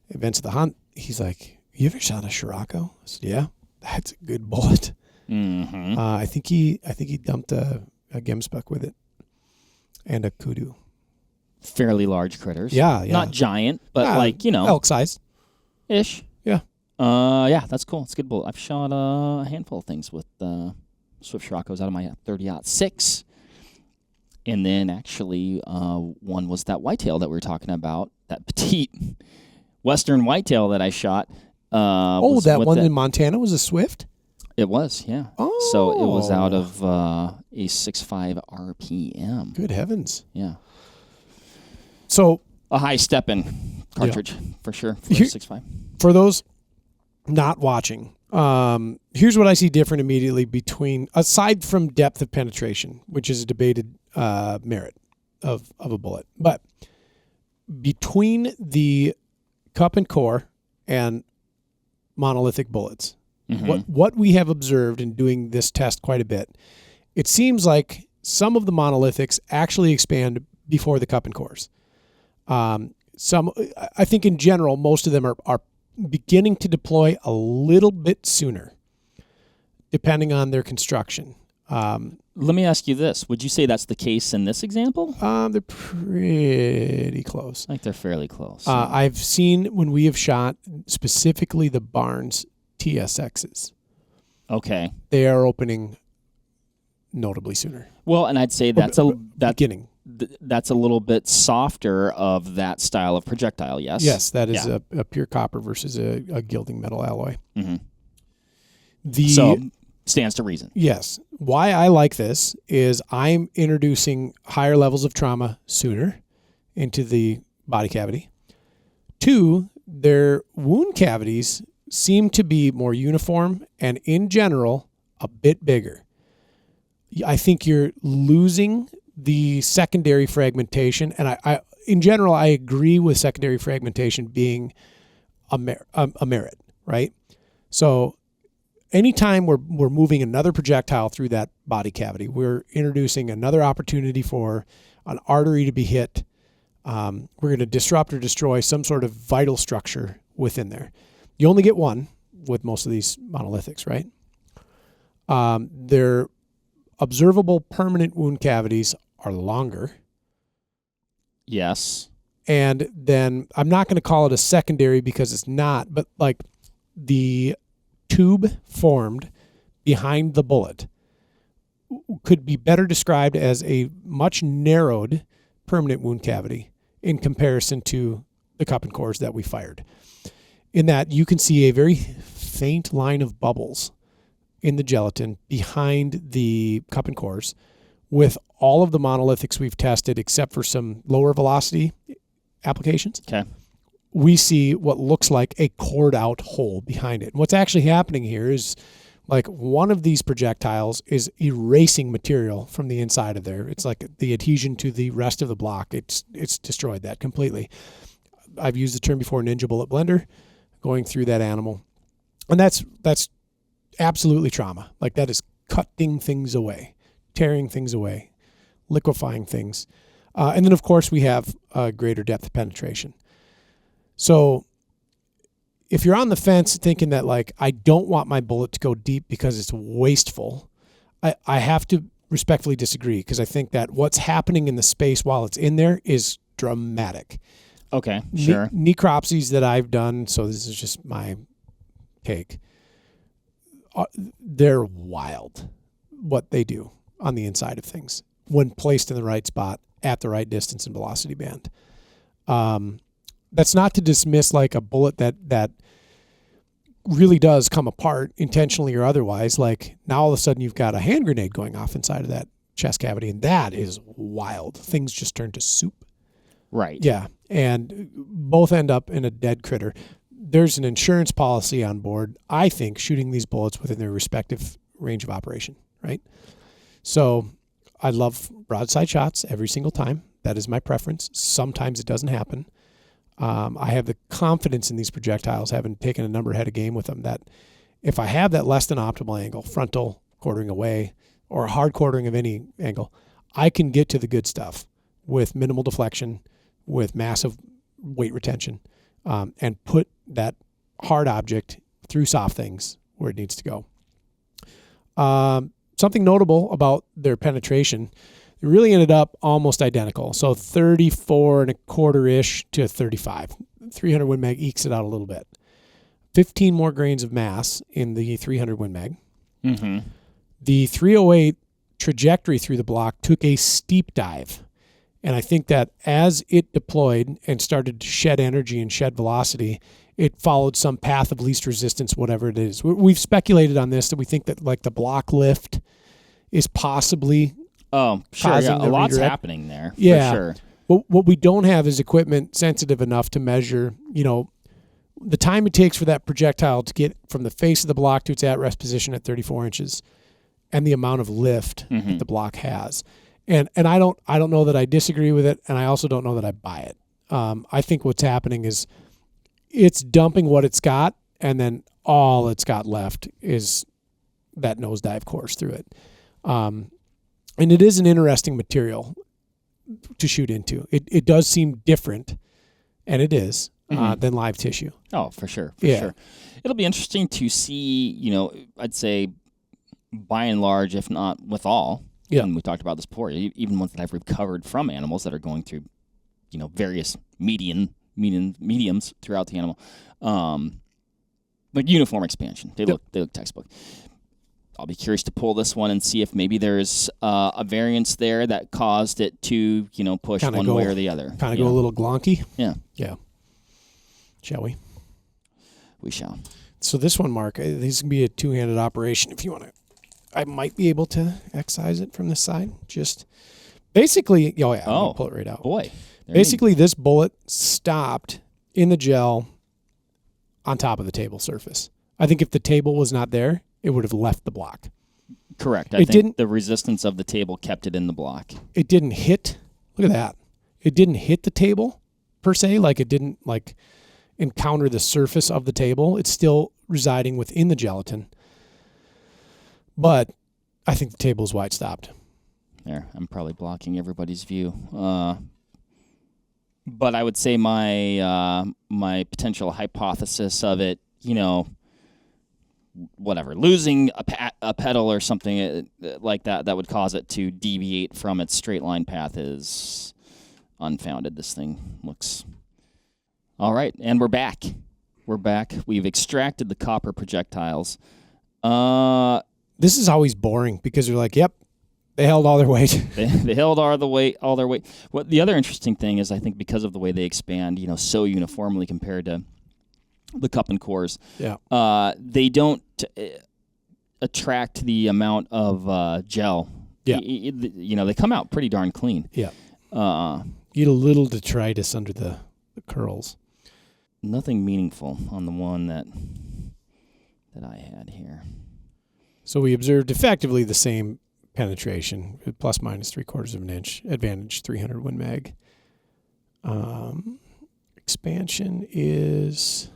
events of the hunt, he's like, "You ever shot a Scirocco?" I said, "Yeah, that's a good bullet." Mm-hmm. I think he dumped a gemsbuck with it and a kudu. Fairly large critters. Yeah. Not giant, but elk size. Ish. Yeah. Yeah, that's cool. It's a good bullet. I've shot a handful of things with Swift Scirocco's out of my 30-06. And then actually one was that whitetail that we were talking about, that petite western whitetail that I shot. That one in Montana was a Swift? It was, yeah. Oh. So it was out of a 6.5 RPM. Good heavens. Yeah. So a high step-in cartridge for sure for 6.5. For those not watching, here's what I see different immediately between, aside from depth of penetration, which is a debated merit of a bullet, but between the cup and core and monolithic bullets, what we have observed in doing this test quite a bit, it seems like some of the monolithics actually expand before the cup and cores. I think in general, most of them are beginning to deploy a little bit sooner, depending on their construction. Let me ask you this. Would you say that's the case in this example? They're pretty close. I think they're fairly close. I've seen when we have shot specifically the Barnes TSXs. Okay. They are opening notably sooner. Well, and I'd say that's beginning. That's a little bit softer of that style of projectile, yes? Yes, that is a pure copper versus a gilding metal alloy. Mm-hmm. So, stands to reason. Yes. Why I like this is I'm introducing higher levels of trauma sooner into the body cavity. 2, their wound cavities seem to be more uniform and, in general, a bit bigger. I think you're losing the secondary fragmentation, and I in general, I agree with secondary fragmentation being a merit, right? So anytime we're moving another projectile through that body cavity, we're introducing another opportunity for an artery to be hit. We're going to disrupt or destroy some sort of vital structure within there. You only get one with most of these monolithics, right? Their observable permanent wound cavities are longer. Yes. And then I'm not going to call it a secondary because it's not, but like the tube formed behind the bullet could be better described as a much narrowed permanent wound cavity in comparison to the cup and cores that we fired. In that you can see a very faint line of bubbles in the gelatin behind the cup and cores. With all of the monolithics we've tested, except for some lower velocity applications, we see what looks like a cored out hole behind it. And what's actually happening here is like one of these projectiles is erasing material from the inside of there. It's like the adhesion to the rest of the block. It's destroyed that completely. I've used the term before, ninja bullet blender, going through that animal. And that's absolutely trauma. Like that is cutting things away, tearing things away, liquefying things. And then, of course, we have greater depth of penetration. So if you're on the fence thinking that like I don't want my bullet to go deep because it's wasteful, I have to respectfully disagree, because I think that what's happening in the space while it's in there is dramatic. Okay, sure. Necropsies that I've done, so this is just my take, they're wild what they do on the inside of things when placed in the right spot at the right distance and velocity band. That's not to dismiss like a bullet that really does come apart intentionally or otherwise. Like now all of a sudden you've got a hand grenade going off inside of that chest cavity, and that is wild. Things just turn to soup. Right. Yeah. And both end up in a dead critter. There's an insurance policy on board, I think, shooting these bullets within their respective range of operation, right? So I love broadside shots every single time. That is my preference. Sometimes it doesn't happen. I have the confidence in these projectiles, having taken a number head of game with them, that if I have that less than optimal angle, frontal quartering away, or a hard quartering of any angle, I can get to the good stuff with minimal deflection, with massive weight retention, and put that hard object through soft things where it needs to go. Something notable about their penetration, it really ended up almost identical. So 34 and a quarter-ish to 35. 300 Win Mag ekes it out a little bit. 15 more grains of mass in the 300 Win Mag. Mm-hmm. The 308 trajectory through the block took a steep dive. And I think that as it deployed and started to shed energy and shed velocity, it followed some path of least resistance, whatever it is. We've speculated on this, that we think that like the block lift is possibly sure, yeah. A lot's redirect. Happening there, yeah. for sure. What we don't have is equipment sensitive enough to measure, the time it takes for that projectile to get from the face of the block to its at-rest position at 34 inches, and the amount of lift that the block has. And I don't know that I disagree with it, and I also don't know that I buy it. I think what's happening is it's dumping what it's got, and then all it's got left is that nosedive course through it. And it is an interesting material to shoot into. It does seem different, and it is, than live tissue. Oh, for sure. For sure. It'll be interesting to see, I'd say by and large, if not with all, and we talked about this before, even ones that I've recovered from animals that are going through, various mediums throughout the animal, like uniform expansion. They look textbook. I'll be curious to pull this one and see if maybe there's a variance there that caused it to, push one way or the other. Kind of go a little glonky. Yeah. Yeah. Shall we? We shall. So this one, Mark, this can be a two-handed operation if you want to. I might be able to excise it from this side. Just basically, I'm gonna pull it right out. Boy. Basically, this bullet stopped in the gel on top of the table surface. I think if the table was not there, it would have left the block. Correct. I think the resistance of the table kept it in the block. It didn't hit. Look at that. It didn't hit the table per se. Like it didn't encounter the surface of the table. It's still residing within the gelatin. But I think the table is why it stopped. There. I'm probably blocking everybody's view. But I would say my potential hypothesis of it, whatever, losing a pedal or something like that would cause it to deviate from its straight line path is unfounded. This thing looks all right, and we're back. We've extracted the copper projectiles. This is always boring because you're like, yep, they held all their weight. they held all their weight. What the other interesting thing is, I think because of the way they expand, so uniformly compared to the cup and cores, they don't attract the amount of gel. Yeah. They come out pretty darn clean. Yeah. Get a little detritus under the curls. Nothing meaningful on the one that I had here. So we observed effectively the same penetration, plus minus 3/4 of an inch, advantage 300 Win Mag. Expansion is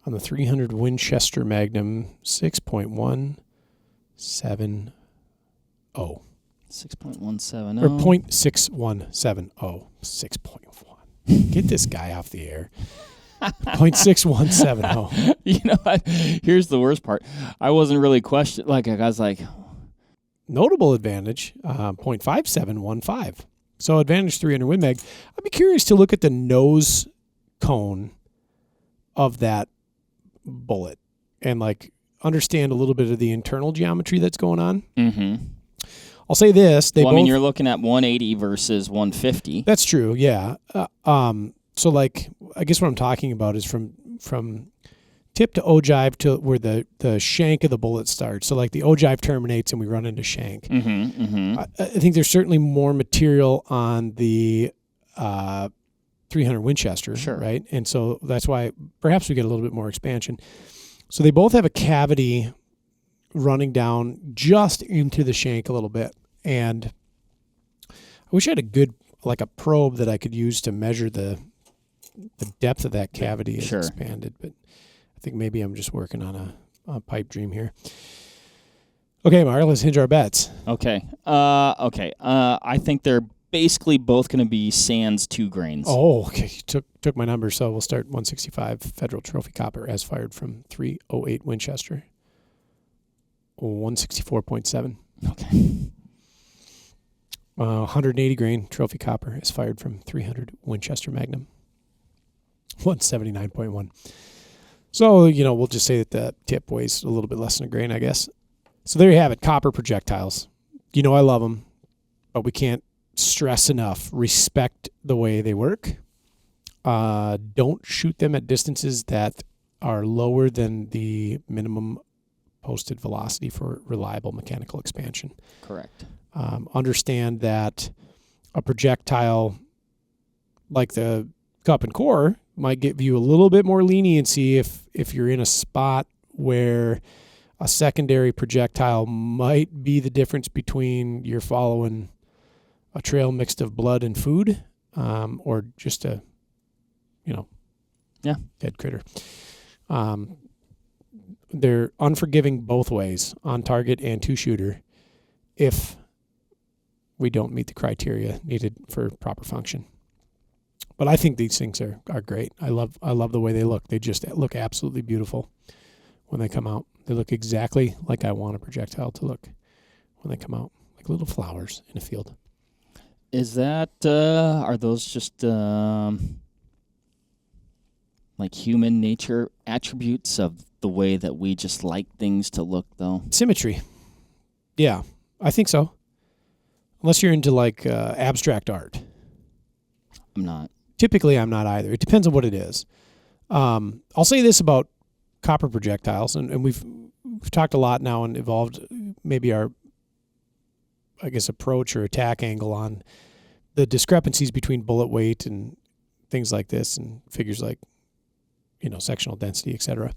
on the 300 Winchester Magnum 6.170. 6.170. Or 0.6170. 6.1. Get this guy off the air. .6170. You know what? Here's the worst part. I wasn't really questioning. Like, I was like, Notable advantage, .5715. So advantage 300 Win Mag. I'd be curious to look at the nose cone of that bullet and like understand a little bit of the internal geometry that's going on. mm-hmm. I'll say this. I mean, you're looking at 180 versus 150. That's true, yeah. So like, I guess what I'm talking about is from tip to ogive to where the shank of the bullet starts. So like the ogive terminates and we run into shank. Mm-hmm, mm-hmm. I think there's certainly more material on the 300 Winchester, Sure. right? And so that's why perhaps we get a little bit more expansion. So they both have a cavity running down just into the shank a little bit. And I wish I had a probe that I could use to measure the depth of that cavity as expanded, but I think maybe I'm just working on a pipe dream here. Okay, Mark, let's hinge our bets. Okay. I think they're basically both going to be sans 2 grains. Oh, okay. You took my number, so we'll start 165 Federal Trophy Copper as fired from 308 Winchester. 164.7. Okay. 180 grain Trophy Copper as fired from 300 Winchester Magnum. 179.1. So, we'll just say that the tip weighs a little bit less than a grain, I guess. So there you have it, copper projectiles. I love them, but we can't stress enough. Respect the way they work. Don't shoot them at distances that are lower than the minimum posted velocity for reliable mechanical expansion. Correct. Understand that a projectile like the cup and core might give you a little bit more leniency if you're in a spot where a secondary projectile might be the difference between you're following a trail mixed of blood and food, or just a, dead critter. They're unforgiving both ways, on target and to shooter, if we don't meet the criteria needed for proper function. But I think these things are great. I love the way they look. They just look absolutely beautiful when they come out. They look exactly like I want a projectile to look when they come out, like little flowers in a field. Is that, are those just like human nature attributes of the way that we just like things to look, though? Symmetry. Yeah, I think so. Unless you're into like abstract art. I'm not. Typically, I'm not either. It depends on what it is. I'll say this about copper projectiles, and we've talked a lot now and evolved maybe our, I guess, approach or attack angle on the discrepancies between bullet weight and things like this and figures like, sectional density, etc.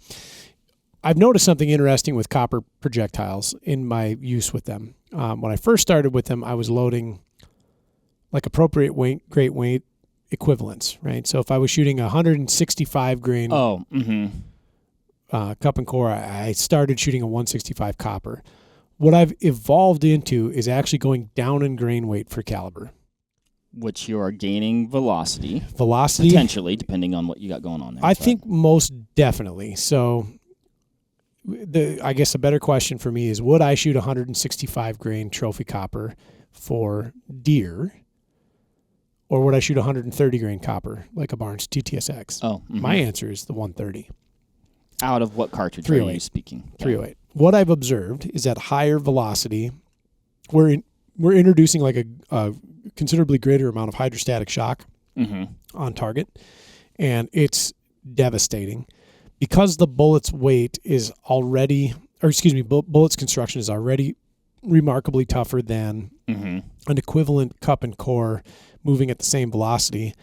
I've noticed something interesting with copper projectiles in my use with them. When I first started with them, I was loading like appropriate weight, great weight equivalents, right? So if I was shooting 165 grain cup and core, I started shooting a 165 copper. What I've evolved into is actually going down in grain weight for caliber. Which you are gaining velocity. Velocity? Potentially, depending on what you got going on there. I think most definitely. So I guess a better question for me is, would I shoot 165 grain trophy copper for deer, or would I shoot 130 grain copper like a Barnes TTSX? Oh, mm-hmm. My answer is the 130. Out of what cartridge are you speaking? 308. What I've observed is at higher velocity, we're introducing like a considerably greater amount of hydrostatic shock on target, and it's devastating because the bullet's weight is already, bullet's construction is already remarkably tougher than an equivalent cup and core moving at the same velocity.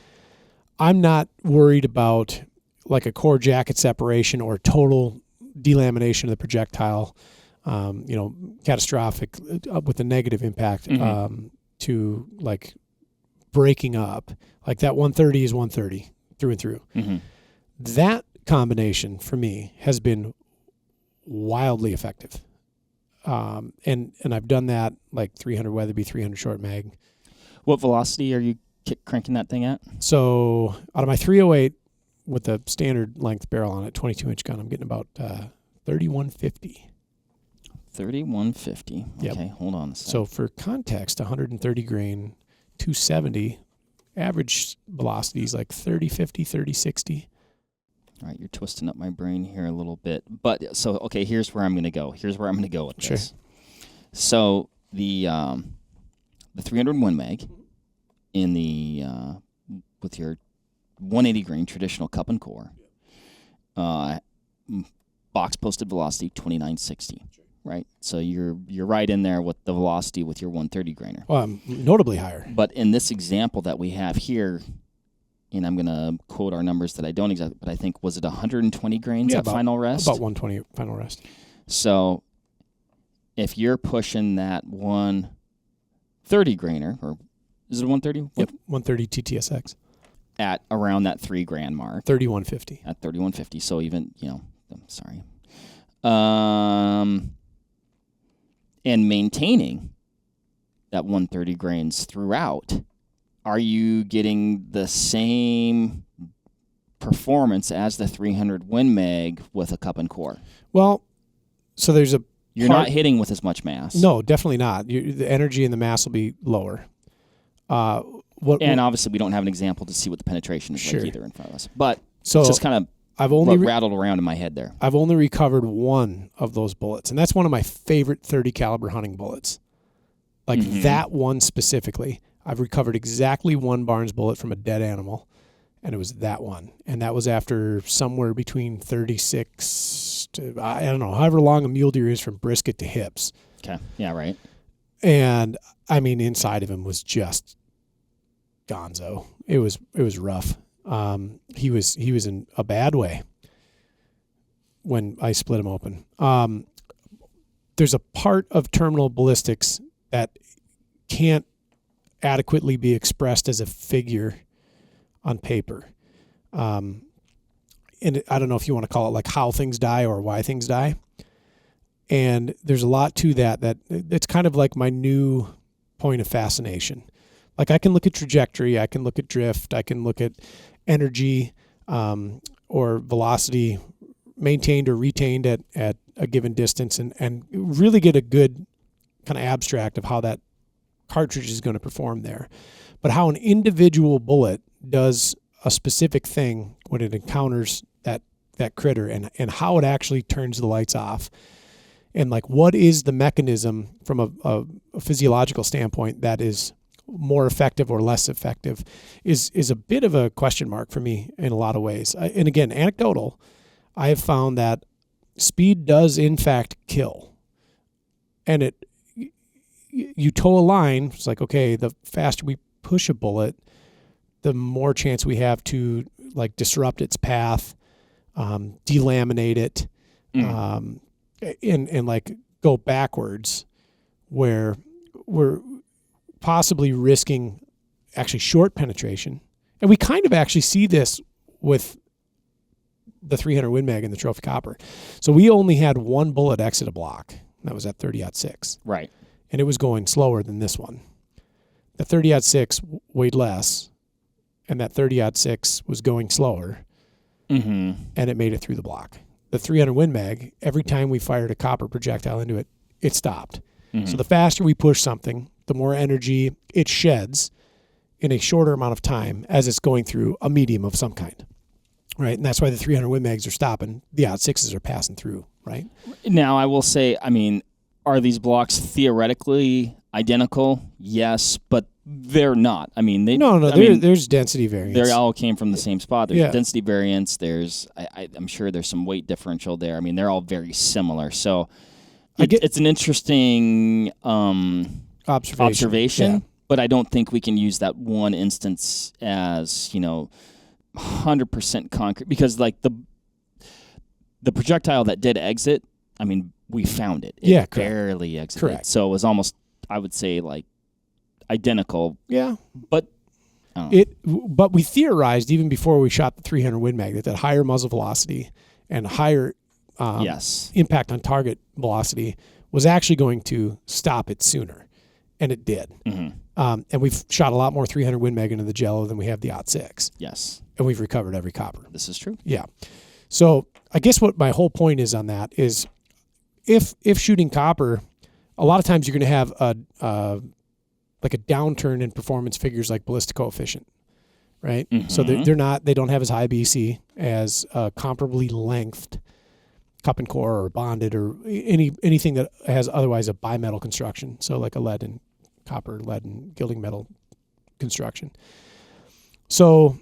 I'm not worried about like a core jacket separation or total delamination of the projectile, catastrophic with a negative impact to like breaking up. Like that 130 is 130 through and through. That combination for me has been wildly effective. And I've done that like 300 Weatherby, 300 short mag. What velocity are you cranking that thing at? So out of my 308 with a standard length barrel on it, 22-inch gun, I'm getting about 3150. 3150. Yep. Okay, hold on a second. So for context, 130 grain, 270, average velocity is like 3050, 3060. All right, you're twisting up my brain here a little bit. But, so, okay, here's where I'm going to go. Here's where I'm going to go with this. So the 300 Win Mag in the with your 180 grain traditional cup and core, box posted velocity 2960, right? So you're right in there with the velocity with your 130 grainer. Well, notably higher. But in this example that we have here, and I'm going to quote our numbers that I don't exactly, but I think, was it 120 grains at final rest? About 120 final rest. So if you're pushing that 130 grainer, or is it a 130? Yep, 130 TTSX. At around that $3,000 mark. 3150. At 3150. So even, I'm sorry. And maintaining that 130 grains throughout, are you getting the same performance as the 300 Win Mag with a cup and core? Well, so there's a... You're not hitting with as much mass. No, definitely not. The energy and the mass will be lower. And obviously, we don't have an example to see what the penetration is like either in front of us. But so it's just kind of I've only rattled around in my head there. I've only recovered one of those bullets, and that's one of my favorite 30 caliber hunting bullets. Like that one specifically. I've recovered exactly one Barnes bullet from a dead animal, and it was that one. And that was after somewhere between 36 to, I don't know, however long a mule deer is from brisket to hips. Okay. Yeah, right. And, I mean, inside of him was just gonzo. It was rough. He was in a bad way when I split him open. There's a part of terminal ballistics that can't adequately be expressed as a figure on paper. And I don't know if you want to call it like how things die or why things die. And there's a lot to that it's kind of like my new point of fascination. Like I can look at trajectory, I can look at drift, I can look at energy or velocity maintained or retained at a given distance and really get a good kind of abstract of how that cartridge is going to perform there. But how an individual bullet does a specific thing when it encounters that critter and how it actually turns the lights off. And like what is the mechanism from a physiological standpoint that is more effective or less effective is a bit of a question mark for me in a lot of ways. And again, anecdotal, I have found that speed does in fact kill. And you toe a line, it's like, okay, the faster we push a bullet, the more chance we have to like disrupt its path, delaminate it, and like go backwards where we're possibly risking actually short penetration. And we kind of actually see this with the 300 Win Mag and the Trophy Copper. So we only had one bullet exit a block. That was at 30-06. Right. And it was going slower than this one. The 30-06 weighed less, and that 30-06 was going slower, and it made it through the block. The 300 Win Mag, every time we fired a copper projectile into it, it stopped. So the faster we push something, the more energy it sheds in a shorter amount of time as it's going through a medium of some kind, right? And that's why the 300 Win Mags are stopping. The .6s are passing through, right? Now, I will say, I mean, are these blocks theoretically identical? Yes, but they're not. I mean, there's density variance. They all came from the same spot. There's density variance. There's, I'm sure there's some weight differential there. I mean, they're all very similar. So it's an interesting observation, but I don't think we can use that one instance as 100% concrete, because like the projectile that did exit, I mean, we found it. It barely exited. Correct. So it was almost, I would say, like identical. Yeah. But but we theorized even before we shot the 300 Win Mag that higher muzzle velocity and higher impact on target velocity was actually going to stop it sooner, and it did. And we've shot a lot more 300 Win Mag into the Jello than we have the .6. Yes. and we've recovered every copper. This is true. Yeah. So I guess what my whole point is on that is if shooting copper, a lot of times you're going to have like a downturn in performance figures like ballistic coefficient, right? Mm-hmm. So they don't have as high BC as comparably lengthed cup and core or bonded or anything that has otherwise a bimetal construction. So like a lead and copper, lead and gilding metal construction. So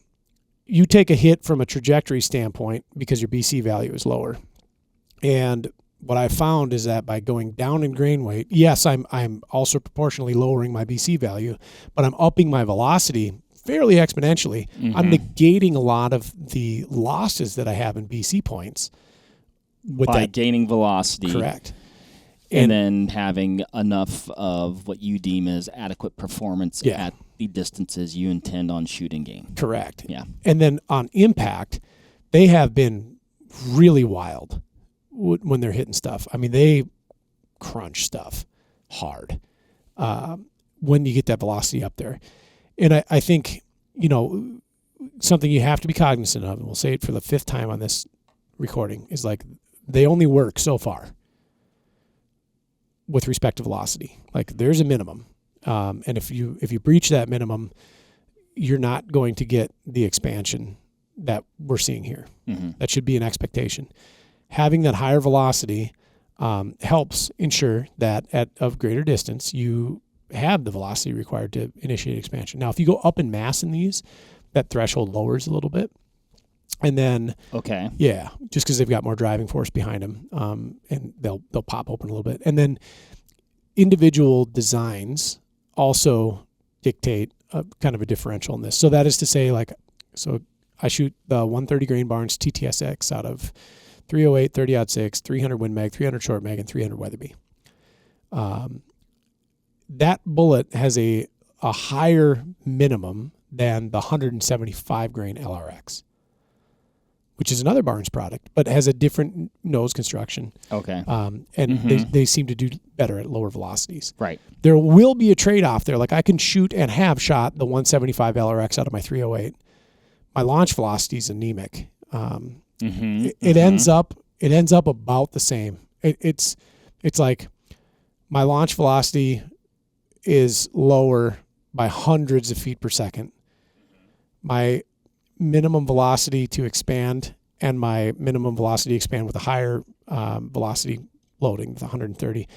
you take a hit from a trajectory standpoint because your BC value is lower. And what I found is that by going down in grain weight, yes, I'm also proportionally lowering my BC value, but I'm upping my velocity fairly exponentially. Mm-hmm. I'm negating a lot of the losses that I have in BC points with by that gaining velocity. Correct. And then having enough of what you deem as adequate performance at the distances you intend on shooting game. Correct. Yeah. And then on impact, they have been really wild when they're hitting stuff. I mean, they crunch stuff hard when you get that velocity up there. And I think, something you have to be cognizant of, and we'll say it for the 5th time on this recording, is like they only work so far with respect to velocity. Like there's a minimum. And if you breach that minimum, you're not going to get the expansion that we're seeing here. Mm-hmm. That should be an expectation. Having that higher velocity helps ensure that at a greater distance, you have the velocity required to initiate expansion. Now, if you go up in mass in these, that threshold lowers a little bit. And then, just because they've got more driving force behind them, and they'll pop open a little bit. And then individual designs also dictate kind of a differential in this. So that is to say, so I shoot the 130 grain Barnes TTSX out of 308, 30-06, 300 Win Mag, 300 Short Mag, and 300 Weatherby. That bullet has a higher minimum than the 175 grain LRX, which is another Barnes product, but has a different nose construction. Okay. And they seem to do better at lower velocities. Right. There will be a trade-off there. Like I can shoot and have shot the 175 LRX out of my 308. My launch velocity is anemic. It ends up about the same. It's like my launch velocity is lower by hundreds of feet per second. My minimum velocity to expand and my minimum velocity to expand with a higher velocity loading, the 130,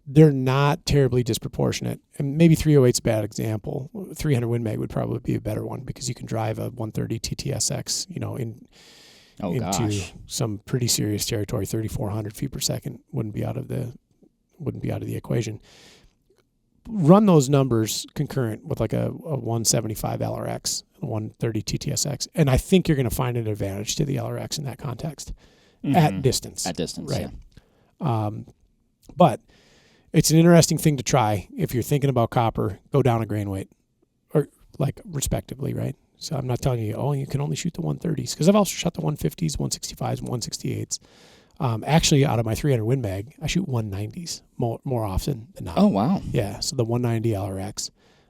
they're not terribly disproportionate. And maybe 308's a bad example. 300 Win Mag would probably be a better one because you can drive a 130 TTSX, into some pretty serious territory. 3,400 feet per second wouldn't be out of the equation. Run those numbers concurrent with like a 175 LRX, a 130 TTSX, and I think you're going to find an advantage to the LRX in that context at distance. At distance, right? Yeah. But it's an interesting thing to try if you're thinking about copper. Go down a grain weight, or like respectively, right? So I'm not telling you, you can only shoot the 130s, because I've also shot the 150s, 165s, 168s. Actually, out of my 300 Win Mag, I shoot 190s more often than not. Oh, wow. Yeah, so the 190 LRX.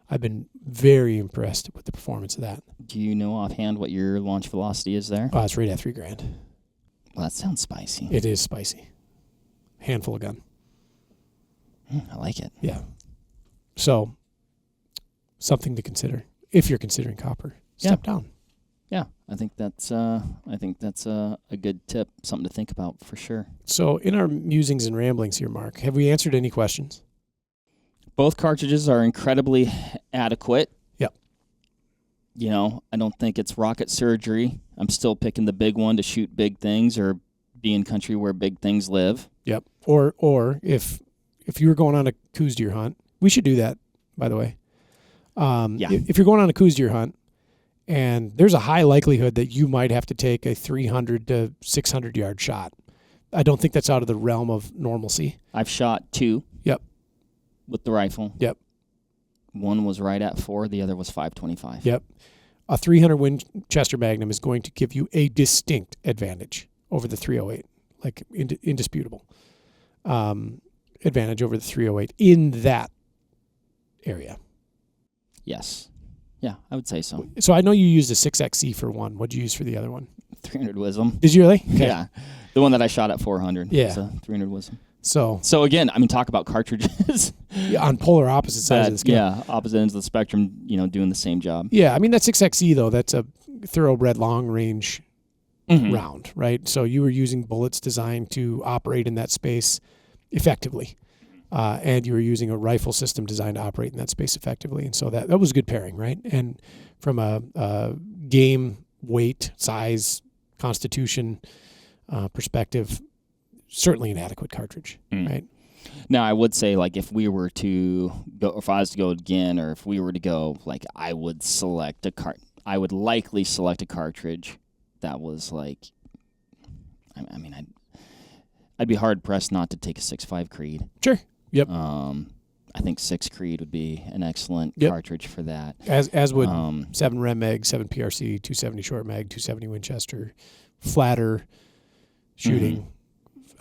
I've been very impressed with the performance of that. Do you know offhand what your launch velocity is there? It's right at $3,000. Well, that sounds spicy. It is spicy. Handful of gun. I like it. Yeah. So, something to consider if you're considering copper. Step down. Yeah, I think that's a good tip, something to think about for sure. So, in our musings and ramblings here, Mark, have we answered any questions? Both cartridges are incredibly adequate. Yep. I don't think it's rocket surgery. I'm still picking the big one to shoot big things or be in country where big things live. Yep. Or if you were going on a coos deer hunt, we should do that, by the way. If you're going on a coos deer hunt, and there's a high likelihood that you might have to take a 300 to 600 yard shot. I don't think that's out of the realm of normalcy. I've shot 2. Yep. With the rifle. Yep. One was right at 4. The other was 525. Yep. A 300 Winchester Magnum is going to give you a distinct advantage over the 308, like indisputable advantage over the 308 in that area. Yes. Yeah, I would say so. So I know you used a 6XC for one. What'd you use for the other one? 300 Wisdom. Did you really? Okay. Yeah. The one that I shot at 400. Yeah. So 300 Wisdom. So again, I mean, talk about cartridges. on polar opposite sides of the scale. Yeah, opposite ends of the spectrum, doing the same job. Yeah, I mean, that 6XE, though, that's a thoroughbred long-range round, right? So you were using bullets designed to operate in that space effectively. And you were using a rifle system designed to operate in that space effectively. And so that was a good pairing, right? And from a game weight, size, constitution perspective, certainly an adequate cartridge, right? Now, I would say, like, if we were to go, if I was to go again, or if we were to go, like, I would likely select a cartridge that was like, I mean, I'd be hard pressed not to take a 6.5 Creed. Sure. Yep. I think 6 Creed would be an excellent cartridge for that. As would 7 Rem Mag, 7 PRC, 270 short mag, 270 Winchester, flatter shooting,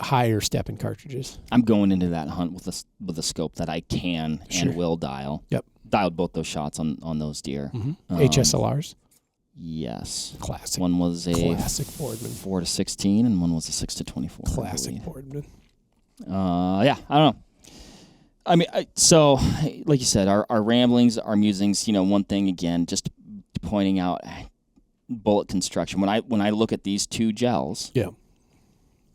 higher step in cartridges. I'm going into that hunt with a scope that I can and will dial. Yep. Dialed both those shots on those deer. HSLRs. Yes. Classic. One was a classic Boardman. 4-16, and one was a 6-24. Classic Boardman. Yeah, I don't know. I mean, so like you said, our ramblings, our musings. One thing again, just pointing out bullet construction. When I look at these two gels,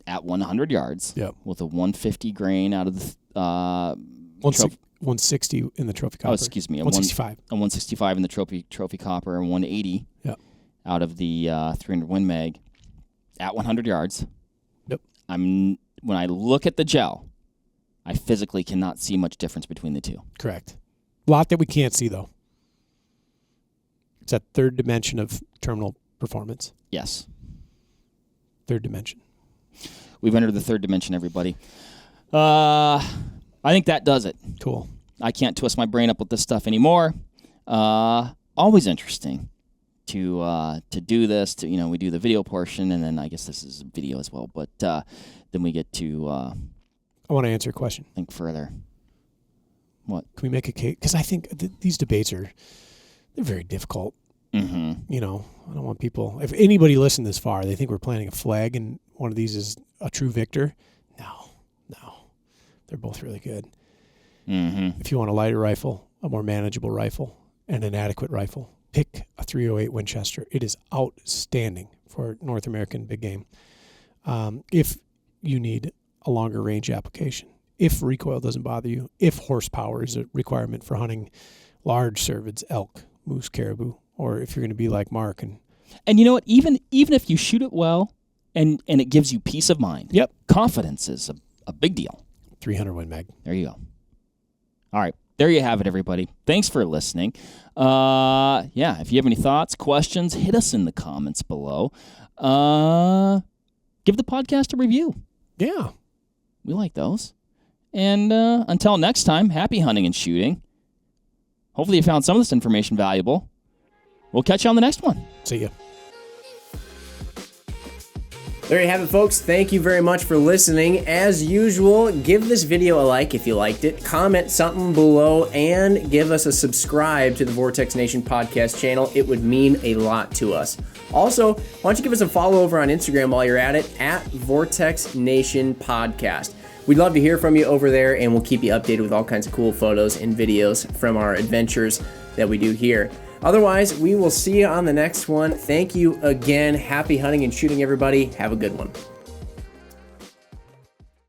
at 100 yards, with a 150 grain out of the 160 in the trophy copper. Oh, excuse me, 165. A 165 in the trophy copper, and 180 out of the 300 Win Mag at 100 yards. Yep. When I look at the gel, I physically cannot see much difference between the two. Correct. A lot that we can't see, though. It's that third dimension of terminal performance. Yes. Third dimension. We've entered the third dimension, everybody. I think that does it. Cool. I can't twist my brain up with this stuff anymore. Always interesting to do this. We do the video portion, and then I guess this is video as well. But then we get to... I want to answer a question. Think further. What? Can we make a case? Because I think these debates they're very difficult. Mm-hmm. I don't want people, if anybody listened this far, they think we're planting a flag and one of these is a true victor. No. They're both really good. Mm-hmm. If you want a lighter rifle, a more manageable rifle, and an adequate rifle, pick a 308 Winchester. It is outstanding for North American big game. If you need a longer range application, if recoil doesn't bother you, if horsepower is a requirement for hunting large cervids, elk, moose, caribou, or if you're going to be like Mark. And you know what? Even if you shoot it well and it gives you peace of mind, confidence is a big deal. 300 Win Mag. There you go. All right. There you have it, everybody. Thanks for listening. If you have any thoughts, questions, hit us in the comments below. Give the podcast a review. Yeah. We like those. And until next time, happy hunting and shooting. Hopefully you found some of this information valuable. We'll catch you on the next one. See ya. There you have it, folks. Thank you very much for listening. As usual, give this video a like if you liked it, comment something below, and give us a subscribe to the Vortex Nation podcast channel. It would mean a lot to us. Also, why don't you give us a follow over on Instagram while you're at it, at Vortex Nation Podcast. We'd love to hear from you over there, and we'll keep you updated with all kinds of cool photos and videos from our adventures that we do here. Otherwise, we will see you on the next one. Thank you again. Happy hunting and shooting, everybody. Have a good one.